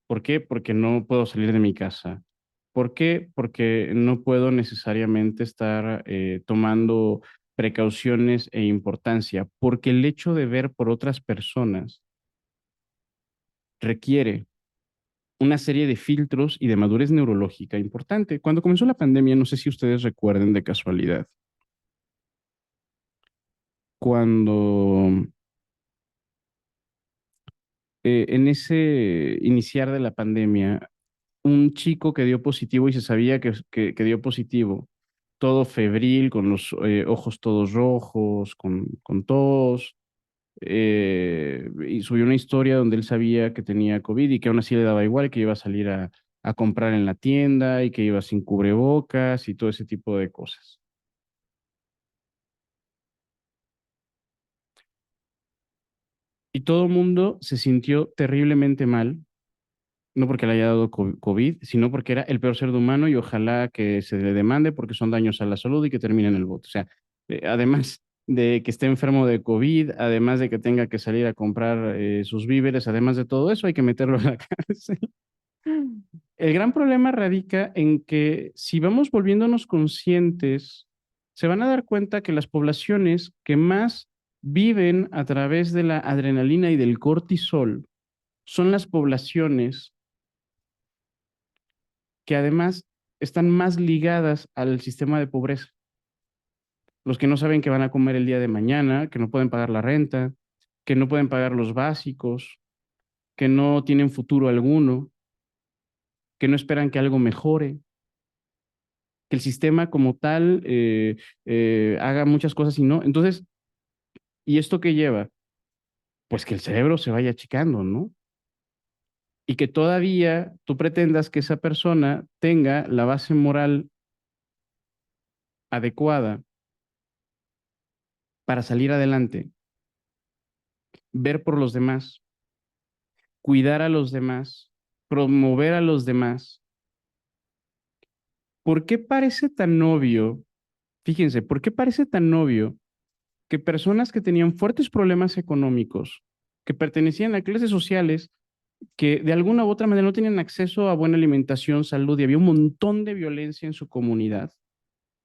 ¿Por qué? Porque no puedo salir de mi casa. ¿Por qué? Porque no puedo necesariamente estar tomando precauciones e importancia, porque el hecho de ver por otras personas requiere una serie de filtros y de madurez neurológica importante. Cuando comenzó la pandemia, no sé si ustedes recuerden de casualidad, cuando en ese iniciar de la pandemia, un chico que dio positivo y se sabía que dio positivo, todo febril, con los ojos todos rojos, con tos, y subió una historia donde él sabía que tenía COVID y que aún así le daba igual, que iba a salir a comprar en la tienda y que iba sin cubrebocas y todo ese tipo de cosas. Y todo el mundo se sintió terriblemente mal, no porque le haya dado COVID, sino porque era el peor ser humano y ojalá que se le demande porque son daños a la salud y que termine en el bote. O sea, además de que esté enfermo de COVID, además de que tenga que salir a comprar sus víveres, además de todo eso, hay que meterlo a la cárcel. El gran problema radica en que si vamos volviéndonos conscientes, se van a dar cuenta que las poblaciones que más viven a través de la adrenalina y del cortisol son las poblaciones que además están más ligadas al sistema de pobreza. Los que no saben que van a comer el día de mañana, que no pueden pagar la renta, que no pueden pagar los básicos, que no tienen futuro alguno, que no esperan que algo mejore, que el sistema como tal haga muchas cosas y no. Entonces, ¿y esto qué lleva? Pues que el cerebro se vaya achicando, ¿no? Y que todavía tú pretendas que esa persona tenga la base moral adecuada para salir adelante, ver por los demás, cuidar a los demás, promover a los demás. ¿Por qué parece tan obvio? Fíjense, ¿por qué parece tan obvio que personas que tenían fuertes problemas económicos, que pertenecían a clases sociales, que de alguna u otra manera no tenían acceso a buena alimentación, salud y había un montón de violencia en su comunidad,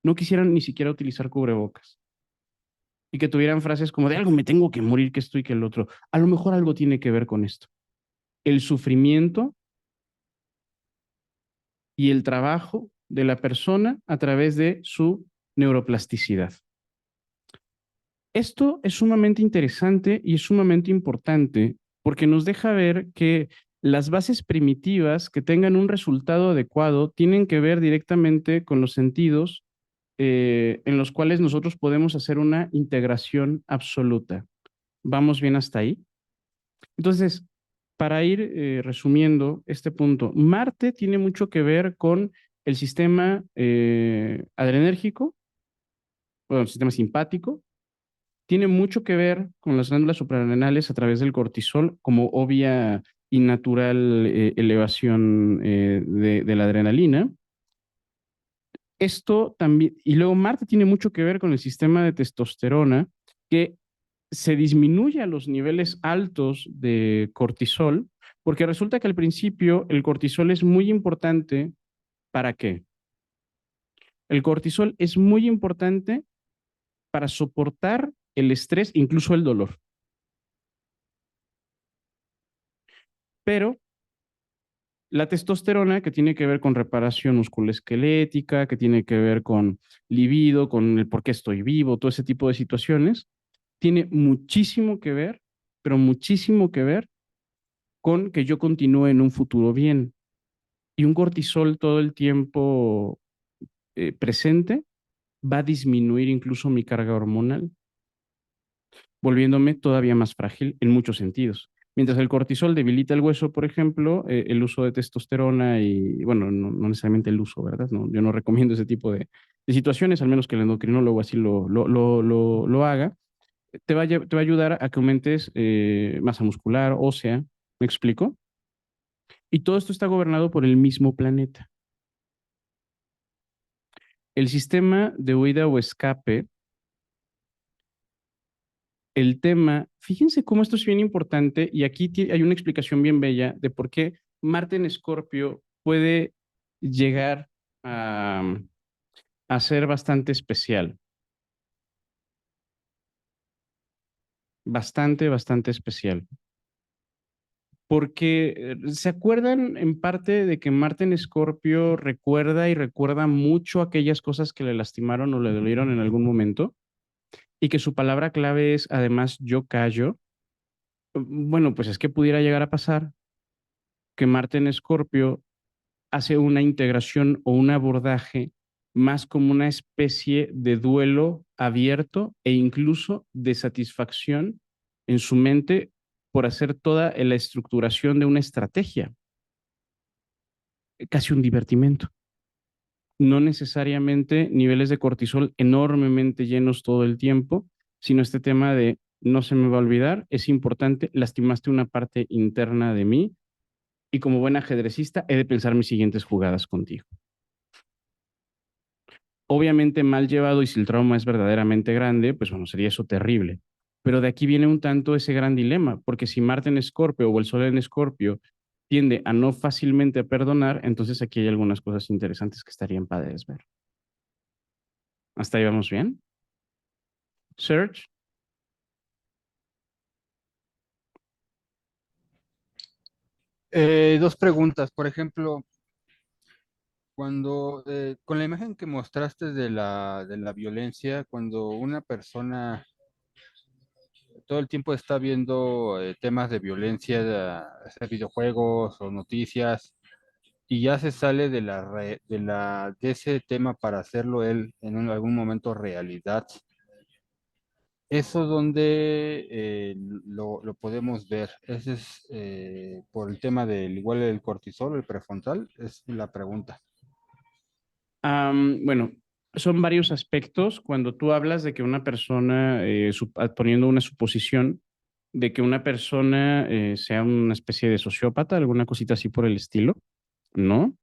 no quisieran ni siquiera utilizar cubrebocas? Y que tuvieran frases como de algo me tengo que morir, que esto y que el otro. A lo mejor algo tiene que ver con esto. El sufrimiento y el trabajo de la persona a través de su neuroplasticidad. Esto es sumamente interesante y es sumamente importante porque nos deja ver que las bases primitivas que tengan un resultado adecuado tienen que ver directamente con los sentidos en los cuales nosotros podemos hacer una integración absoluta. ¿Vamos bien hasta ahí? Entonces, para ir resumiendo este punto, Marte tiene mucho que ver con el sistema adrenérgico, bueno, el sistema simpático, tiene mucho que ver con las glándulas suprarrenales a través del cortisol como obvia y natural elevación de la adrenalina. Esto también, y luego Marte tiene mucho que ver con el sistema de testosterona, que se disminuye a los niveles altos de cortisol, porque resulta que al principio el cortisol es muy importante. ¿Para qué? El cortisol es muy importante para soportar el estrés, incluso el dolor. Pero la testosterona, que tiene que ver con reparación musculoesquelética, que tiene que ver con libido, con el por qué estoy vivo, todo ese tipo de situaciones, tiene muchísimo que ver, pero muchísimo que ver con que yo continúe en un futuro bien. Y un cortisol todo el tiempo presente va a disminuir incluso mi carga hormonal, volviéndome todavía más frágil en muchos sentidos. Mientras el cortisol debilita el hueso, por ejemplo, el uso de testosterona y, bueno, no necesariamente el uso, ¿verdad? No, yo no recomiendo ese tipo de situaciones, al menos que el endocrinólogo así lo haga. Te va a ayudar a que aumentes masa muscular, ósea, ¿me explico? Y todo esto está gobernado por el mismo planeta. El sistema de huida o escape, el tema, fíjense cómo esto es bien importante y aquí hay una explicación bien bella de por qué Marte en Escorpio puede llegar a ser bastante especial, bastante especial. Porque se acuerdan en parte de que Marte en Escorpio recuerda y recuerda mucho aquellas cosas que le lastimaron o le dolieron en algún momento y que su palabra clave es además yo callo. Bueno, pues es que pudiera llegar a pasar que Marte en Escorpio hace una integración o un abordaje más como una especie de duelo abierto e incluso de satisfacción en su mente por hacer toda la estructuración de una estrategia, casi un divertimento. No necesariamente niveles de cortisol enormemente llenos todo el tiempo, sino este tema de no se me va a olvidar, es importante, lastimaste una parte interna de mí y como buen ajedrecista he de pensar mis siguientes jugadas contigo. Obviamente mal llevado y si el trauma es verdaderamente grande, pues bueno, sería eso terrible. Pero de aquí viene un tanto ese gran dilema, porque si Marte en Escorpio o el Sol en Escorpio tiende a no fácilmente perdonar, entonces aquí hay algunas cosas interesantes que estarían padres ver. ¿Hasta ahí vamos bien? Search. Dos preguntas. Por ejemplo, cuando con la imagen que mostraste de la violencia, cuando una persona todo el tiempo está viendo temas de violencia, sea videojuegos o noticias, y ya se sale de de ese tema para hacerlo él en algún momento realidad. Eso donde lo podemos ver. Ese es por el tema del igual el cortisol, el prefrontal, es la pregunta. Bueno, son varios aspectos. Cuando tú hablas de que una persona, poniendo una suposición de que una persona sea una especie de sociópata, alguna cosita así por el estilo, ¿no?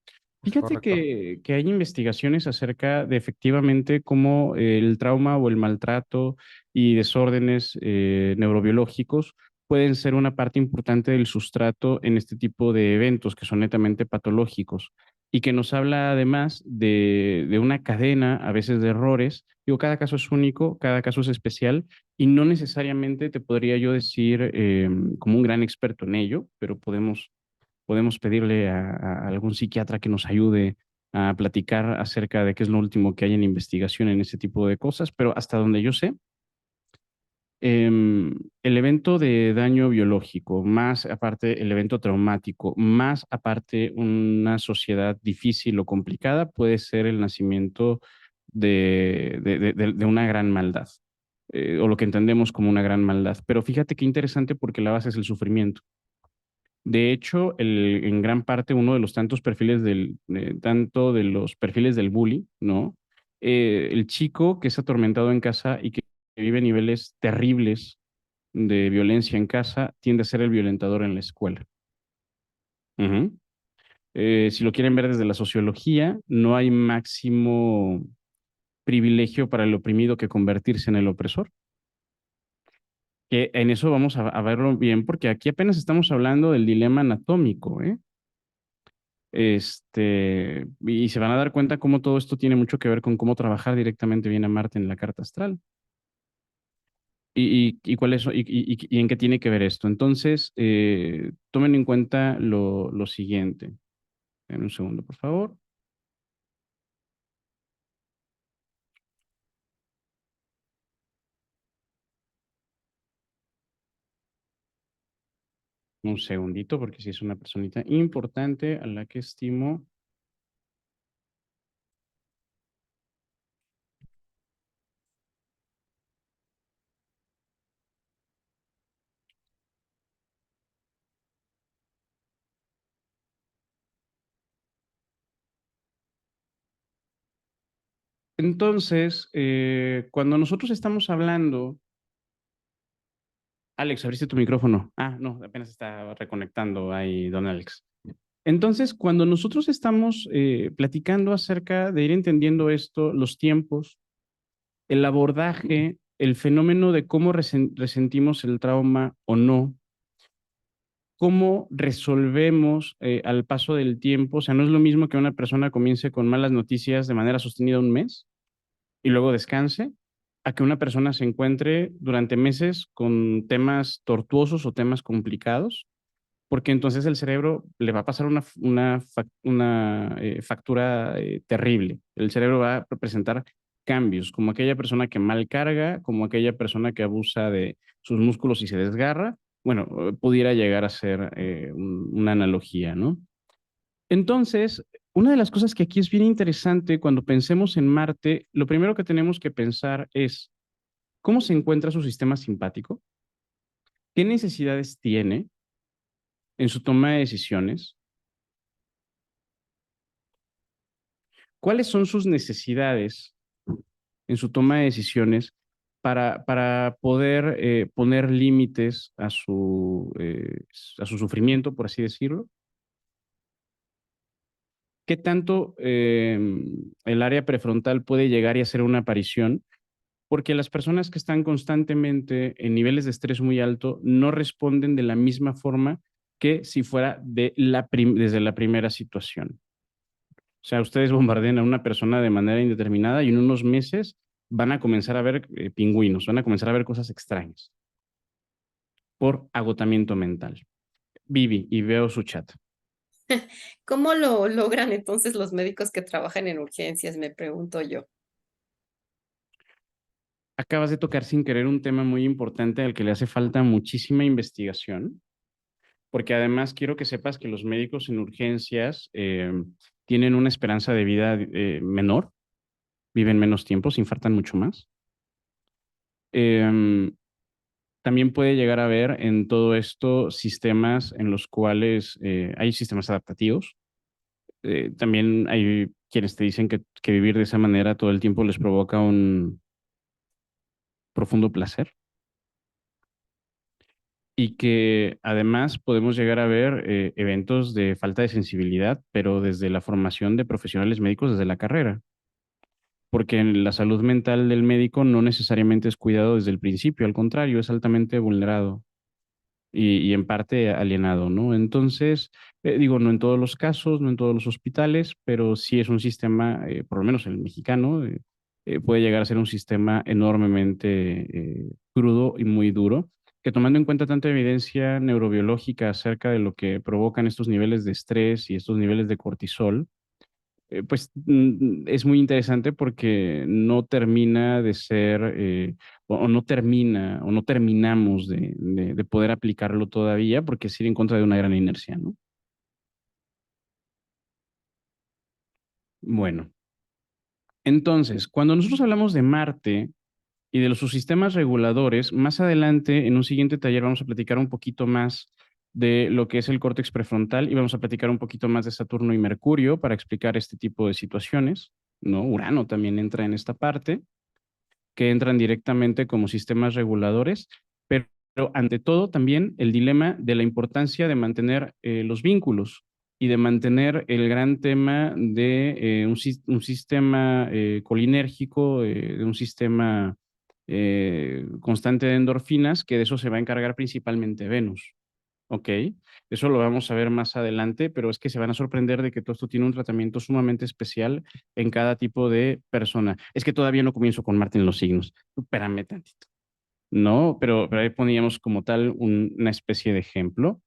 Es Fíjate correcto. que hay investigaciones acerca de efectivamente cómo el trauma o el maltrato y desórdenes neurobiológicos pueden ser una parte importante del sustrato en este tipo de eventos que son netamente patológicos y que nos habla además de una cadena a veces de errores. Digo, cada caso es único, cada caso es especial y no necesariamente te podría yo decir como un gran experto en ello, pero podemos pedirle a algún psiquiatra que nos ayude a platicar acerca de qué es lo último que hay en investigación en ese tipo de cosas, pero hasta donde yo sé, el evento de daño biológico, más aparte el evento traumático, más aparte una sociedad difícil o complicada, puede ser el nacimiento de una gran maldad, o lo que entendemos como una gran maldad. Pero fíjate qué interesante porque la base es el sufrimiento. De hecho, en gran parte uno de los tantos perfiles tanto de los perfiles del bully, ¿no? El chico que es atormentado en casa y que vive niveles terribles de violencia en casa tiende a ser el violentador en la escuela. Ujú. Si lo quieren ver desde la sociología, no hay máximo privilegio para el oprimido que convertirse en el opresor. Que en eso vamos a verlo bien, porque aquí apenas estamos hablando del dilema anatómico, ¿eh? Y se van a dar cuenta cómo todo esto tiene mucho que ver con cómo trabajar directamente bien a Marte en la carta astral. Y cuál es, y en qué tiene que ver esto. Entonces, tomen en cuenta lo siguiente. En un segundo, por favor. Un segundito, porque si es una personita importante a la que estimo. Entonces, cuando nosotros estamos hablando, Alex, abriste tu micrófono. Ah, no, apenas está reconectando ahí, don Alex. Entonces, cuando nosotros estamos platicando acerca de ir entendiendo esto, los tiempos, el abordaje, el fenómeno de cómo resentimos el trauma o no, cómo resolvemos al paso del tiempo, o sea, no es lo mismo que una persona comience con malas noticias de manera sostenida un mes y luego descanse, a que una persona se encuentre durante meses con temas tortuosos o temas complicados, porque entonces el cerebro le va a pasar una factura terrible. El cerebro va a presentar cambios, como aquella persona que mal carga, como aquella persona que abusa de sus músculos y se desgarra. Bueno, pudiera llegar a ser una analogía, ¿no? Entonces, una de las cosas que aquí es bien interesante cuando pensemos en Marte, lo primero que tenemos que pensar es cómo se encuentra su sistema simpático, qué necesidades tiene en su toma de decisiones, cuáles son sus necesidades en su toma de decisiones para poder poner límites a su sufrimiento, por así decirlo. ¿Qué tanto el área prefrontal puede llegar y hacer una aparición? Porque las personas que están constantemente en niveles de estrés muy alto no responden de la misma forma que si fuera desde la primera situación. O sea, ustedes bombardean a una persona de manera indeterminada y en unos meses van a comenzar a ver pingüinos, van a comenzar a ver cosas extrañas por agotamiento mental. Vivi, y veo su chat. ¿Cómo lo logran entonces los médicos que trabajan en urgencias? Me pregunto yo. Acabas de tocar sin querer un tema muy importante al que le hace falta muchísima investigación, porque además quiero que sepas que los médicos en urgencias tienen una esperanza de vida menor, viven menos tiempo, se infartan mucho más. También puede llegar a haber en todo esto sistemas en los cuales hay sistemas adaptativos. También hay quienes te dicen que vivir de esa manera todo el tiempo les provoca un profundo placer y que además podemos llegar a ver eventos de falta de sensibilidad, pero desde la formación de profesionales médicos desde la carrera, porque en la salud mental del médico no necesariamente es cuidado desde el principio, al contrario, es altamente vulnerado y en parte alienado, ¿no? Entonces, digo, no en todos los casos, no en todos los hospitales, pero sí es un sistema, por lo menos el mexicano, puede llegar a ser un sistema enormemente crudo y muy duro, que tomando en cuenta tanta evidencia neurobiológica acerca de lo que provocan estos niveles de estrés y estos niveles de cortisol, pues es muy interesante porque no termina de ser, o no termina, o no terminamos de poder aplicarlo todavía porque es ir en contra de una gran inercia, ¿no? Bueno, entonces, cuando nosotros hablamos de Marte y de sus sistemas reguladores, más adelante, en un siguiente taller, vamos a platicar un poquito más de lo que es el córtex prefrontal y vamos a platicar un poquito más de Saturno y Mercurio para explicar este tipo de situaciones, ¿no? Urano también entra en esta parte, que entran directamente como sistemas reguladores, pero ante todo también el dilema de la importancia de mantener los vínculos y de mantener el gran tema de un sistema colinérgico, de un sistema constante de endorfinas, que de eso se va a encargar principalmente Venus. Ok, eso lo vamos a ver más adelante, pero es que se van a sorprender de que todo esto tiene un tratamiento sumamente especial en cada tipo de persona. Es que todavía no comienzo con Marte en los signos. Espérame tantito. No, pero ahí poníamos como tal una especie de ejemplo.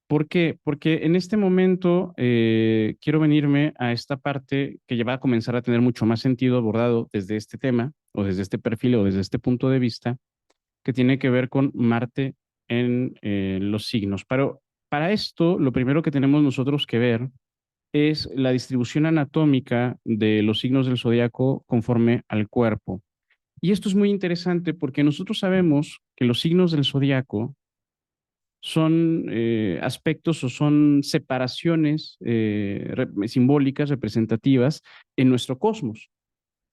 ¿Por qué? Porque en este momento quiero venirme a esta parte que ya va a comenzar a tener mucho más sentido abordado desde este tema, o desde este perfil, o desde este punto de vista, que tiene que ver con Marte en los signos. Pero para esto, lo primero que tenemos nosotros que ver es la distribución anatómica de los signos del zodiaco conforme al cuerpo. Y esto es muy interesante porque nosotros sabemos que los signos del zodiaco son aspectos o son separaciones simbólicas, representativas en nuestro cosmos.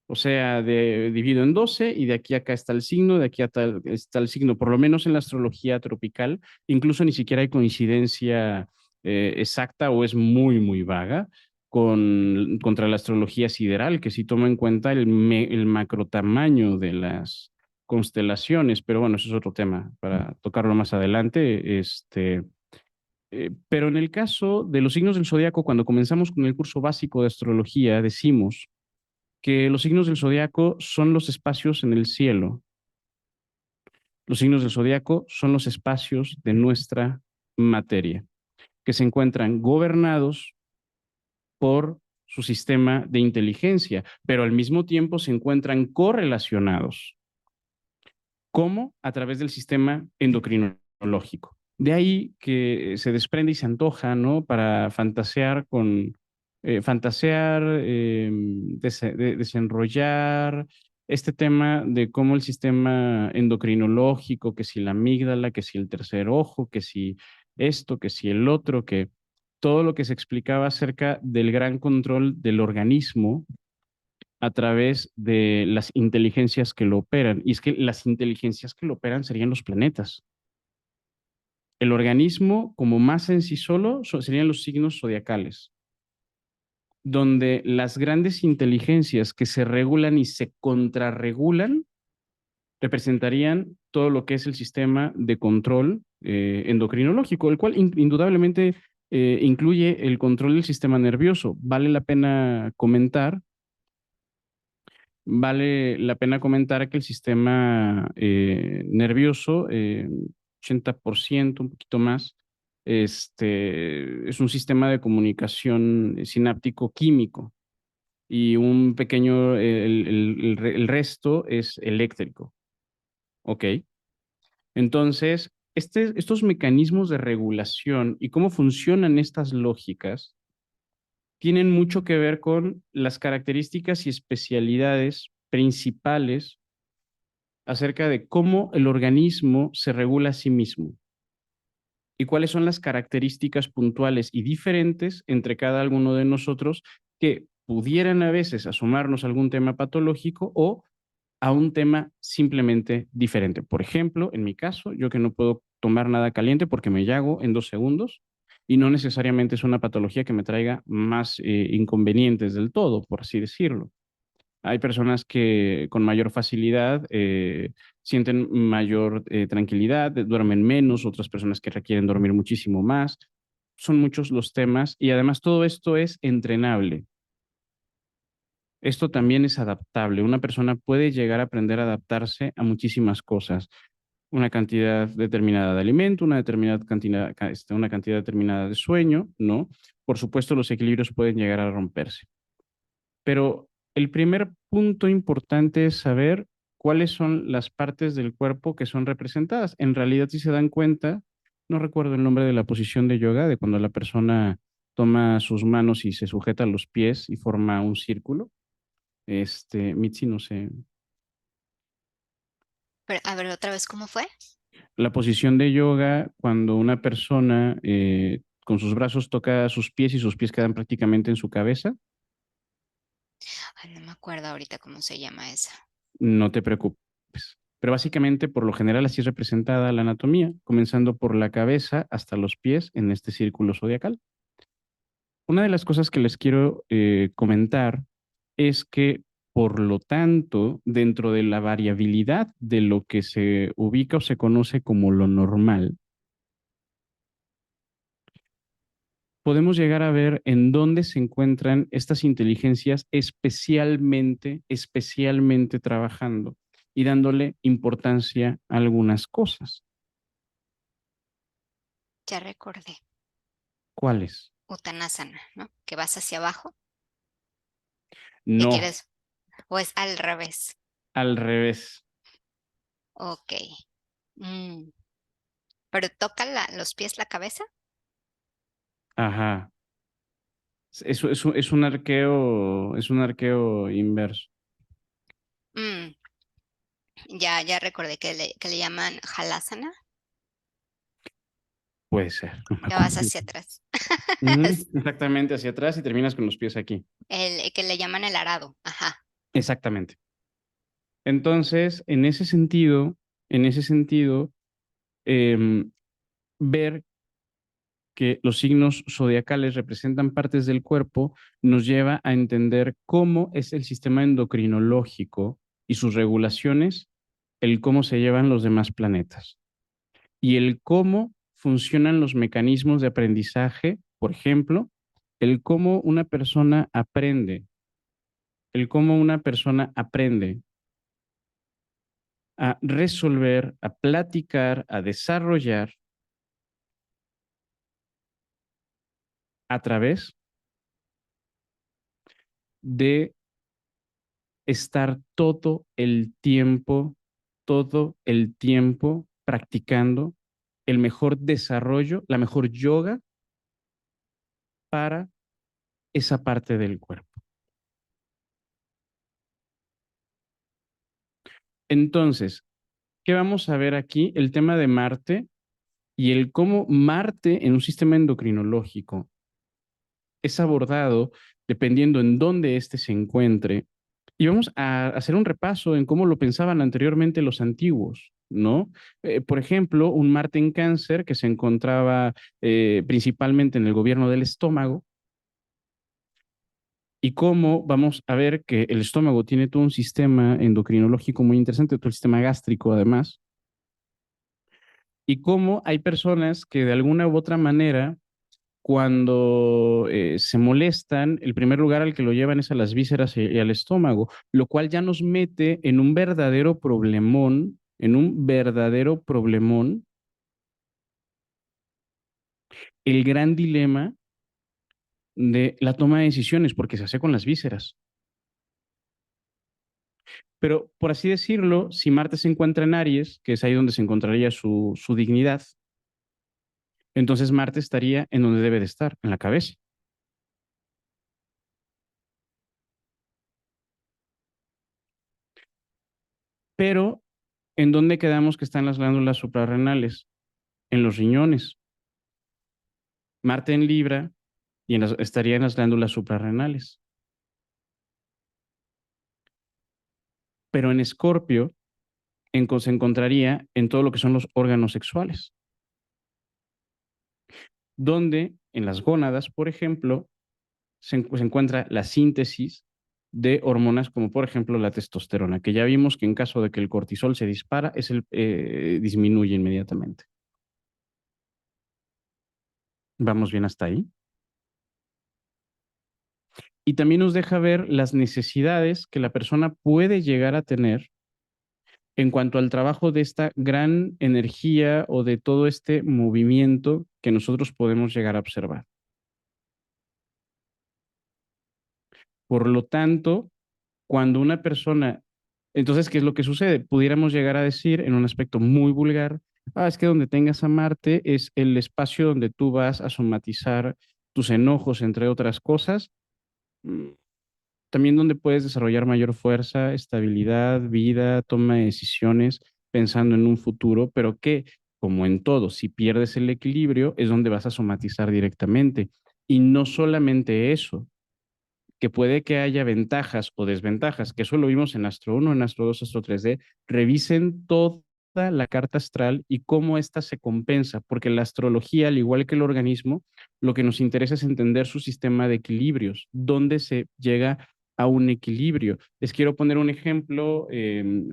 O sea, divido en 12 y de aquí a acá está el signo, de aquí a tal está el signo, por lo menos en la astrología tropical, incluso ni siquiera hay coincidencia exacta o es muy, muy vaga contra la astrología sideral, que sí toma en cuenta el macro tamaño de las constelaciones, pero bueno, eso es otro tema para tocarlo más adelante. Pero en el caso de los signos del zodiaco, cuando comenzamos con el curso básico de astrología, decimos que los signos del zodiaco son los espacios en el cielo. Los signos del zodiaco son los espacios de nuestra materia, que se encuentran gobernados por su sistema de inteligencia, pero al mismo tiempo se encuentran correlacionados. ¿Cómo? A través del sistema endocrinológico. De ahí que se desprende y se antoja, ¿no? Para fantasear desenrollar este tema de cómo el sistema endocrinológico, que si la amígdala, que si el tercer ojo, que si esto, que si el otro, que todo lo que se explicaba acerca del gran control del organismo a través de las inteligencias que lo operan. Y es que las inteligencias que lo operan serían los planetas. El organismo, como masa en sí solo, serían los signos zodiacales, donde las grandes inteligencias que se regulan y se contrarregulan representarían todo lo que es el sistema de control endocrinológico, el cual indudablemente incluye el control del sistema nervioso. Vale la pena comentar que el sistema nervioso, 80%, un poquito más, es un sistema de comunicación sináptico químico y un pequeño, el resto es eléctrico. ¿Ok? Entonces, estos mecanismos de regulación y cómo funcionan estas lógicas tienen mucho que ver con las características y especialidades principales acerca de cómo el organismo se regula a sí mismo y cuáles son las características puntuales y diferentes entre cada uno de nosotros que pudieran a veces asomarnos a algún tema patológico o a un tema simplemente diferente. Por ejemplo, en mi caso, yo que no puedo tomar nada caliente porque me llago en 2 segundos y no necesariamente es una patología que me traiga más inconvenientes del todo, por así decirlo. Hay personas que con mayor facilidad sienten mayor tranquilidad, duermen menos, otras personas que requieren dormir muchísimo más. Son muchos los temas y además todo esto es entrenable. Esto también es adaptable. Una persona puede llegar a aprender a adaptarse a muchísimas cosas. Una cantidad determinada de alimento, una cantidad determinada de sueño, ¿no? Por supuesto, los equilibrios pueden llegar a romperse. Pero el primer punto importante es saber cuáles son las partes del cuerpo que son representadas. En realidad, si se dan cuenta, no recuerdo el nombre de la posición de yoga, de cuando la persona toma sus manos y se sujeta a los pies y forma un círculo. Mitzi, no sé. Pero, a ver, otra vez, ¿cómo fue? La posición de yoga, cuando una persona con sus brazos toca sus pies y sus pies quedan prácticamente en su cabeza, Ay, no me acuerdo ahorita cómo se llama esa. no te preocupes. Pero básicamente, por lo general, así es representada la anatomía, comenzando por la cabeza hasta los pies en este círculo zodiacal. Una de las cosas que les quiero comentar es que, por lo tanto, dentro de la variabilidad de lo que se ubica o se conoce como lo normal, podemos llegar a ver en dónde se encuentran estas inteligencias especialmente trabajando y dándole importancia a algunas cosas. Ya recordé. ¿Cuáles? Uttanasana, ¿no? Que vas hacia abajo y No, quieres, o es al revés. al revés. Ok. Mm, pero toca los pies la cabeza. Ajá. Es un arqueo inverso. Mm, ya recordé que le llaman halasana, Puede ser, no me que vas acuerdo. hacia atrás. Ujú, exactamente, hacia atrás y terminas con los pies aquí. El que le llaman el arado. Ajá. Exactamente. Entonces, en ese sentido, em, ver que los signos zodiacales representan partes del cuerpo nos lleva a entender cómo es el sistema endocrinológico y sus regulaciones, el cómo se llevan los demás planetas y el cómo funcionan los mecanismos de aprendizaje, por ejemplo, el cómo una persona aprende, el cómo una persona aprende a resolver, a platicar, a desarrollar a través de estar todo el tiempo practicando el mejor desarrollo, la mejor yoga para esa parte del cuerpo. Entonces, ¿qué vamos a ver aquí? El tema de Marte y el cómo Marte en un sistema endocrinológico es abordado dependiendo en dónde éste se encuentre. Y vamos a hacer un repaso en cómo lo pensaban anteriormente los antiguos, ¿no? Por ejemplo, un Marte en Cáncer que se encontraba principalmente en el gobierno del estómago, y cómo vamos a ver que el estómago tiene todo un sistema endocrinológico muy interesante, todo el sistema gástrico además, y cómo hay personas que de alguna u otra manera cuando se molestan, el primer lugar al que lo llevan es a las vísceras y al estómago, lo cual ya nos mete en un verdadero problemón, el gran dilema de la toma de decisiones, porque se hace con las vísceras. Pero, por así decirlo, si Marte se encuentra en Aries, que es ahí donde se encontraría su dignidad, entonces Marte estaría en donde debe de estar, en la cabeza. Pero, ¿en dónde quedamos que están las glándulas suprarrenales? En los riñones. Marte en Libra y estaría en las glándulas suprarrenales. Pero en Escorpio se encontraría en todo lo que son los órganos sexuales, donde en las gónadas, por ejemplo, se encuentra la síntesis de hormonas como por ejemplo la testosterona, que ya vimos que en caso de que el cortisol se dispara, disminuye inmediatamente. ¿Vamos bien hasta ahí? Y también nos deja ver las necesidades que la persona puede llegar a tener en cuanto al trabajo de esta gran energía o de todo este movimiento que nosotros podemos llegar a observar. Por lo tanto, cuando una persona, entonces, ¿qué es lo que sucede? Pudiéramos llegar a decir en un aspecto muy vulgar, es que donde tengas a Marte es el espacio donde tú vas a somatizar tus enojos, entre otras cosas, mm, también donde puedes desarrollar mayor fuerza, estabilidad, vida, toma de decisiones, pensando en un futuro, pero que, como en todo, si pierdes el equilibrio, es donde vas a somatizar directamente. Y no solamente eso, que puede que haya ventajas o desventajas, que eso lo vimos en Astro 1, en Astro 2, Astro 3D. Revisen toda la carta astral y cómo ésta se compensa, porque la astrología, al igual que el organismo, lo que nos interesa es entender su sistema de equilibrios, dónde se llega a un equilibrio. Les quiero poner un ejemplo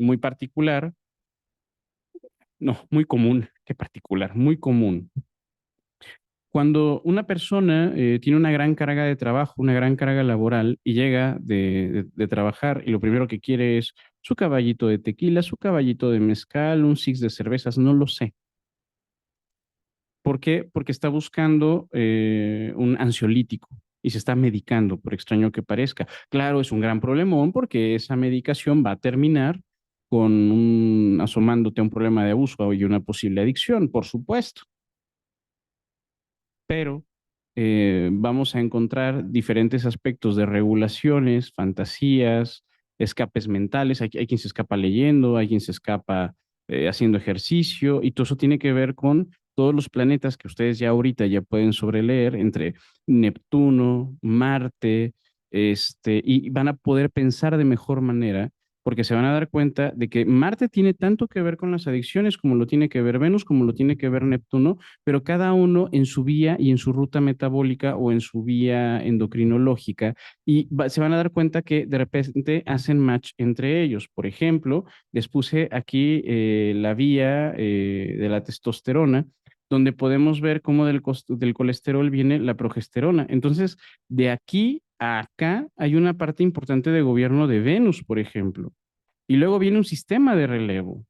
muy particular, no, muy común, qué particular, muy común. Cuando una persona tiene una gran carga de trabajo, una gran carga laboral y llega de trabajar y lo primero que quiere es su caballito de tequila, su caballito de mezcal, un six de cervezas, no lo sé. ¿Por qué? Porque está buscando un ansiolítico y se está medicando, por extraño que parezca. Claro, es un gran problemón porque esa medicación va a terminar con asomándote a un problema de abuso y una posible adicción, por supuesto. Pero vamos a encontrar diferentes aspectos de regulaciones, fantasías, escapes mentales. Hay quien se escapa leyendo, hay quien se escapa haciendo ejercicio, y todo eso tiene que ver con todos los planetas que ustedes ya ahorita ya pueden sobreleer entre Neptuno, Marte, y van a poder pensar de mejor manera porque se van a dar cuenta de que Marte tiene tanto que ver con las adicciones como lo tiene que ver Venus, como lo tiene que ver Neptuno, pero cada uno en su vía y en su ruta metabólica o en su vía endocrinológica, y se van a dar cuenta que de repente hacen match entre ellos. Por ejemplo, les puse aquí la vía de la testosterona, donde podemos ver cómo del colesterol viene la progesterona. Entonces, de aquí a acá hay una parte importante de gobierno de Venus, por ejemplo, y luego viene un sistema de relevo.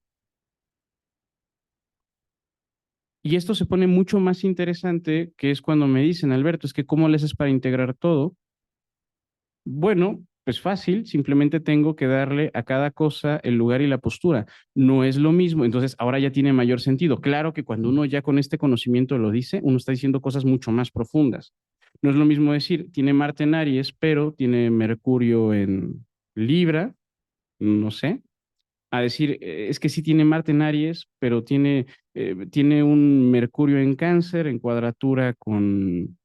Y esto se pone mucho más interesante, que es cuando me dicen, Alberto, es que ¿cómo le haces para integrar todo? Bueno, pues fácil, simplemente tengo que darle a cada cosa el lugar y la postura. No es lo mismo, entonces ahora ya tiene mayor sentido. Claro que cuando uno ya con este conocimiento lo dice, uno está diciendo cosas mucho más profundas. No es lo mismo decir, tiene Marte en Aries, pero tiene Mercurio en Libra, no sé, a decir, es que sí tiene Marte en Aries, pero tiene un Mercurio en Cáncer en cuadratura con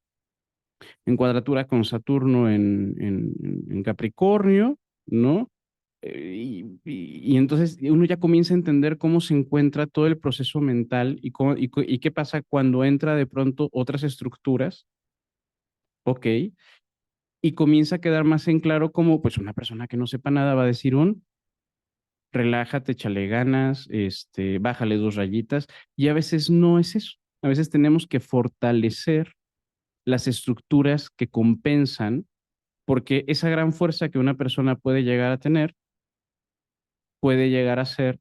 Saturno en Capricornio, ¿no? Y entonces uno ya comienza a entender cómo se encuentra todo el proceso mental y qué pasa cuando entra de pronto otras estructuras, ¿ok? Y comienza a quedar más en claro cómo pues una persona que no sepa nada va a decir relájate, échale ganas, bájale dos rayitas, y a veces no es eso. A veces tenemos que fortalecer las estructuras que compensan, porque esa gran fuerza que una persona puede llegar a tener puede llegar a ser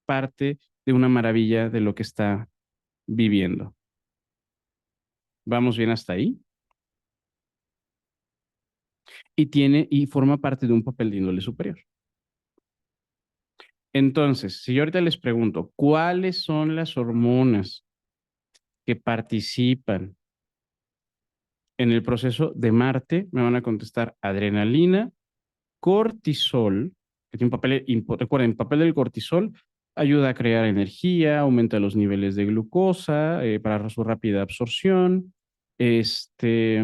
parte de una maravilla de lo que está viviendo. ¿Vamos bien hasta ahí? Y forma parte de un papel de índole superior. Entonces, si yo ahorita les pregunto, ¿cuáles son las hormonas que participan en el proceso de Marte? Me van a contestar adrenalina, cortisol, que tiene un papel importante. Recuerden, el papel del cortisol ayuda a crear energía, aumenta los niveles de glucosa para su rápida absorción. Este,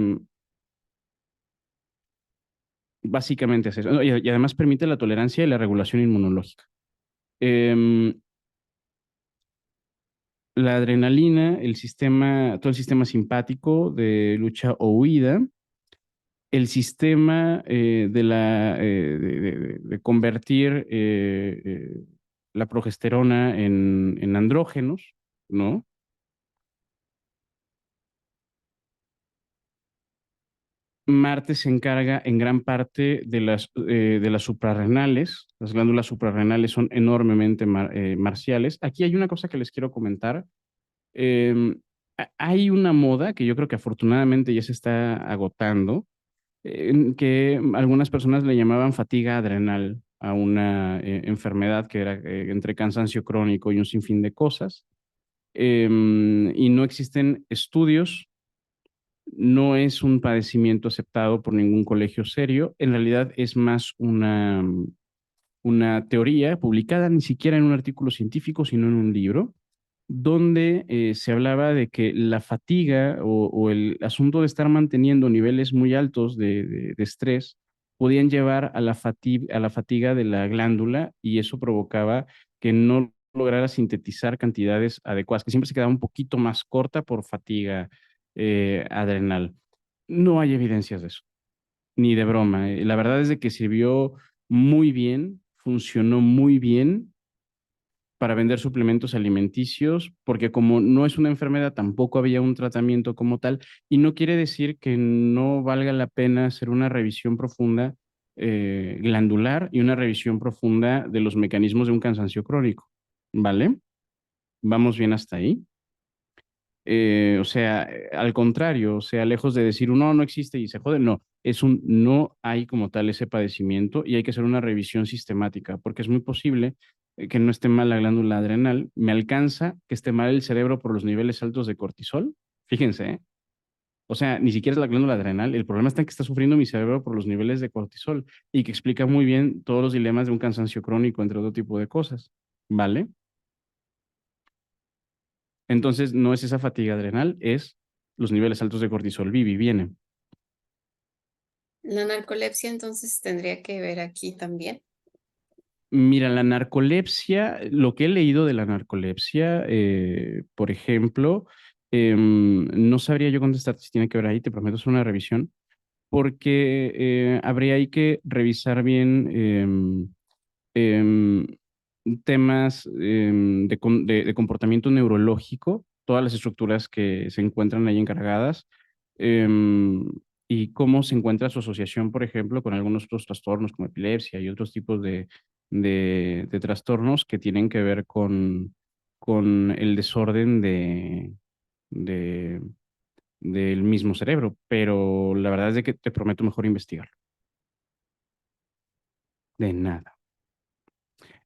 Básicamente es eso. No, y además permite la tolerancia y la regulación inmunológica. Em, la adrenalina, todo el sistema simpático de lucha o huida, el sistema de convertir la progesterona en andrógenos, ¿no? Marte se encarga en gran parte de las suprarrenales. Las glándulas suprarrenales son enormemente marciales. Aquí hay una cosa que les quiero comentar. Eh, Hay una moda que yo creo que afortunadamente ya se está agotando, que algunas personas le llamaban fatiga adrenal a una enfermedad que era entre cansancio crónico y un sinfín de cosas. Y no existen estudios, no es un padecimiento aceptado por ningún colegio serio, en realidad es más una teoría publicada ni siquiera en un artículo científico, sino en un libro, donde se hablaba de que la fatiga o el asunto de estar manteniendo niveles muy altos de estrés podían llevar a la fatiga de la glándula y eso provocaba que no lograra sintetizar cantidades adecuadas, que siempre se quedaba un poquito más corta por fatiga adrenal. No hay evidencias de eso, ni de broma. La verdad es de que sirvió muy bien, funcionó muy bien para vender suplementos alimenticios, porque como no es una enfermedad, tampoco había un tratamiento como tal, y no quiere decir que no valga la pena hacer una revisión profunda glandular y una revisión profunda de los mecanismos de un cansancio crónico, ¿vale? Vamos bien hasta ahí. O sea, al contrario, o sea, lejos de decir no, no existe y se jode, no, es un no hay como tal ese padecimiento y hay que hacer una revisión sistemática, porque es muy posible que no esté mal la glándula adrenal, me alcanza que esté mal el cerebro por los niveles altos de cortisol, fíjense, ¿eh? O sea, ni siquiera es la glándula adrenal, el problema está en que está sufriendo mi cerebro por los niveles de cortisol y que explica muy bien todos los dilemas de un cansancio crónico, entre otro tipo de cosas, ¿vale? Entonces, no es esa fatiga adrenal, es los niveles altos de cortisol. Vivi, viene. La narcolepsia entonces tendría que ver aquí también. Mira, la narcolepsia, lo que he leído de la narcolepsia, por ejemplo, no sabría yo contestarte si tiene que ver ahí, te prometo hacer una revisión, porque habría ahí que revisar bien em, temas de comportamiento neurológico, todas las estructuras que se encuentran ahí encargadas, em, y cómo se encuentra su asociación, por ejemplo, con algunos otros trastornos como epilepsia y otros tipos de trastornos que tienen que ver con el desorden de, del mismo cerebro. Pero la verdad es de que te prometo mejor investigarlo. De nada.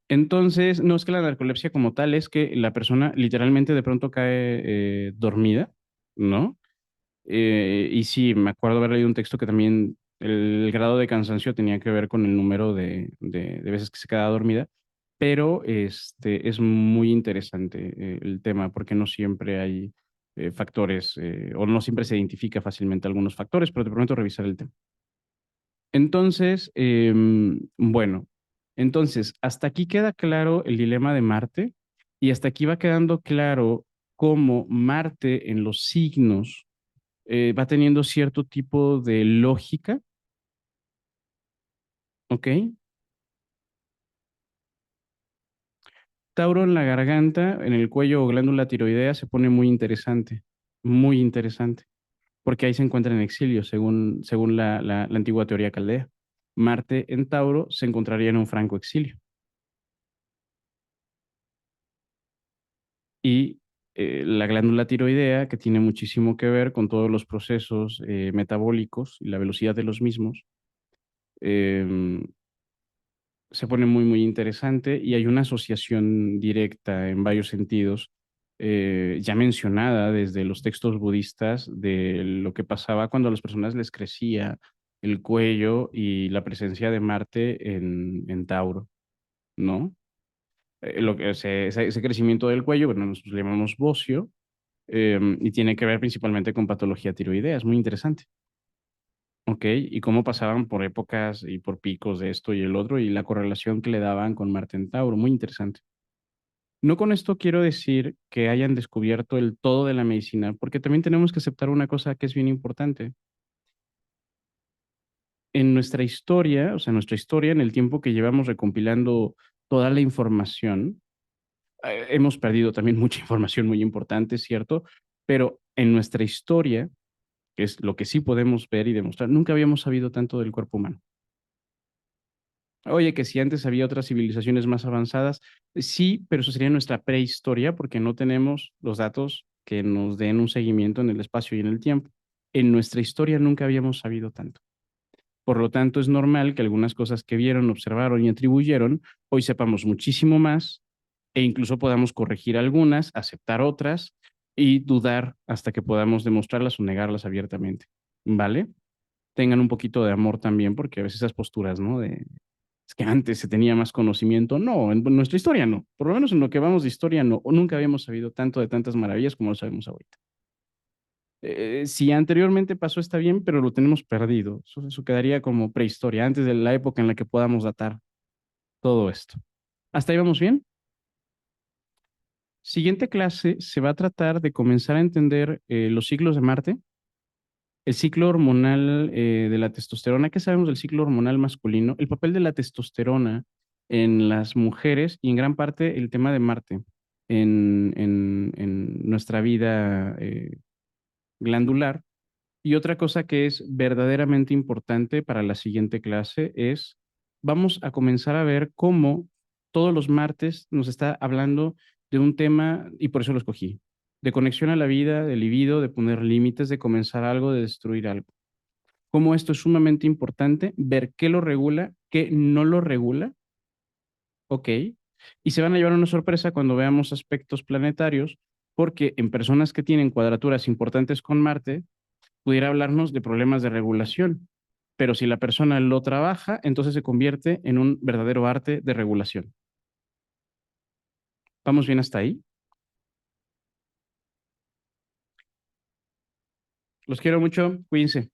Entonces, no es que la narcolepsia como tal, es que la persona literalmente de pronto cae dormida, ¿no? Y sí, me acuerdo haber leído un texto que también el grado de cansancio tenía que ver con el número de veces que se queda dormida, pero es muy interesante el tema porque no siempre hay factores o no siempre se identifica fácilmente algunos factores, pero te prometo revisar el tema. Entonces, bueno, entonces, hasta aquí queda claro el dilema de Marte y hasta aquí va quedando claro cómo Marte en los signos va teniendo cierto tipo de lógica, ¿ok? Tauro en la garganta, en el cuello o glándula tiroidea se pone muy interesante, porque ahí se encuentra en exilio, según la antigua teoría caldea. Marte en Tauro se encontraría en un franco exilio. Y la glándula tiroidea, que tiene muchísimo que ver con todos los procesos metabólicos y la velocidad de los mismos, eh, se pone muy interesante y hay una asociación directa en varios sentidos, ya mencionada desde los textos budistas de lo que pasaba cuando a las personas les crecía el cuello y la presencia de Marte en Tauro, ¿no? Ese crecimiento del cuello, bueno, nosotros le llamamos bocio, y tiene que ver principalmente con patología tiroidea, es muy interesante. Ok, y cómo pasaban por épocas y por picos de esto y el otro, y la correlación que le daban con Marte en Tauro, muy interesante. No con esto quiero decir que hayan descubierto el todo de la medicina, porque también tenemos que aceptar una cosa que es bien importante. En nuestra historia, o sea, nuestra historia, en el tiempo que llevamos recompilando toda la información, hemos perdido también mucha información muy importante, ¿cierto? Pero en nuestra historia, que es lo que sí podemos ver y demostrar, nunca habíamos sabido tanto del cuerpo humano. Oye, que si antes había otras civilizaciones más avanzadas, sí, pero eso sería nuestra prehistoria porque no tenemos los datos que nos den un seguimiento en el espacio y en el tiempo. En nuestra historia nunca habíamos sabido tanto. Por lo tanto, es normal que algunas cosas que vieron, observaron y atribuyeron, hoy sepamos muchísimo más e incluso podamos corregir algunas, aceptar otras y dudar hasta que podamos demostrarlas o negarlas abiertamente. ¿Vale? Tengan un poquito de amor también, porque a veces esas posturas, ¿no? Es que antes se tenía más conocimiento. No, en nuestra historia no. Por lo menos en lo que vamos de historia no. O nunca habíamos sabido tanto de tantas maravillas como lo sabemos ahorita. Si anteriormente pasó está bien, pero lo tenemos perdido. Eso quedaría como prehistoria, antes de la época en la que podamos datar todo esto. ¿Hasta ahí vamos bien? Siguiente clase se va a tratar de comenzar a entender los ciclos de Marte, el ciclo hormonal de la testosterona. ¿Qué sabemos del ciclo hormonal masculino? El papel de la testosterona en las mujeres y en gran parte el tema de Marte en nuestra vida glandular. Y otra cosa que es verdaderamente importante para la siguiente clase es, vamos a comenzar a ver cómo todos los martes nos está hablando de un tema, y por eso lo escogí, de conexión a la vida, de libido, de poner límites, de comenzar algo, de destruir algo. Cómo esto es sumamente importante, ver qué lo regula, qué no lo regula, ¿ok? Y se van a llevar una sorpresa cuando veamos aspectos planetarios, porque en personas que tienen cuadraturas importantes con Marte, pudiera hablarnos de problemas de regulación, pero si la persona lo trabaja, entonces se convierte en un verdadero arte de regulación. ¿Vamos bien hasta ahí? Los quiero mucho, cuídense.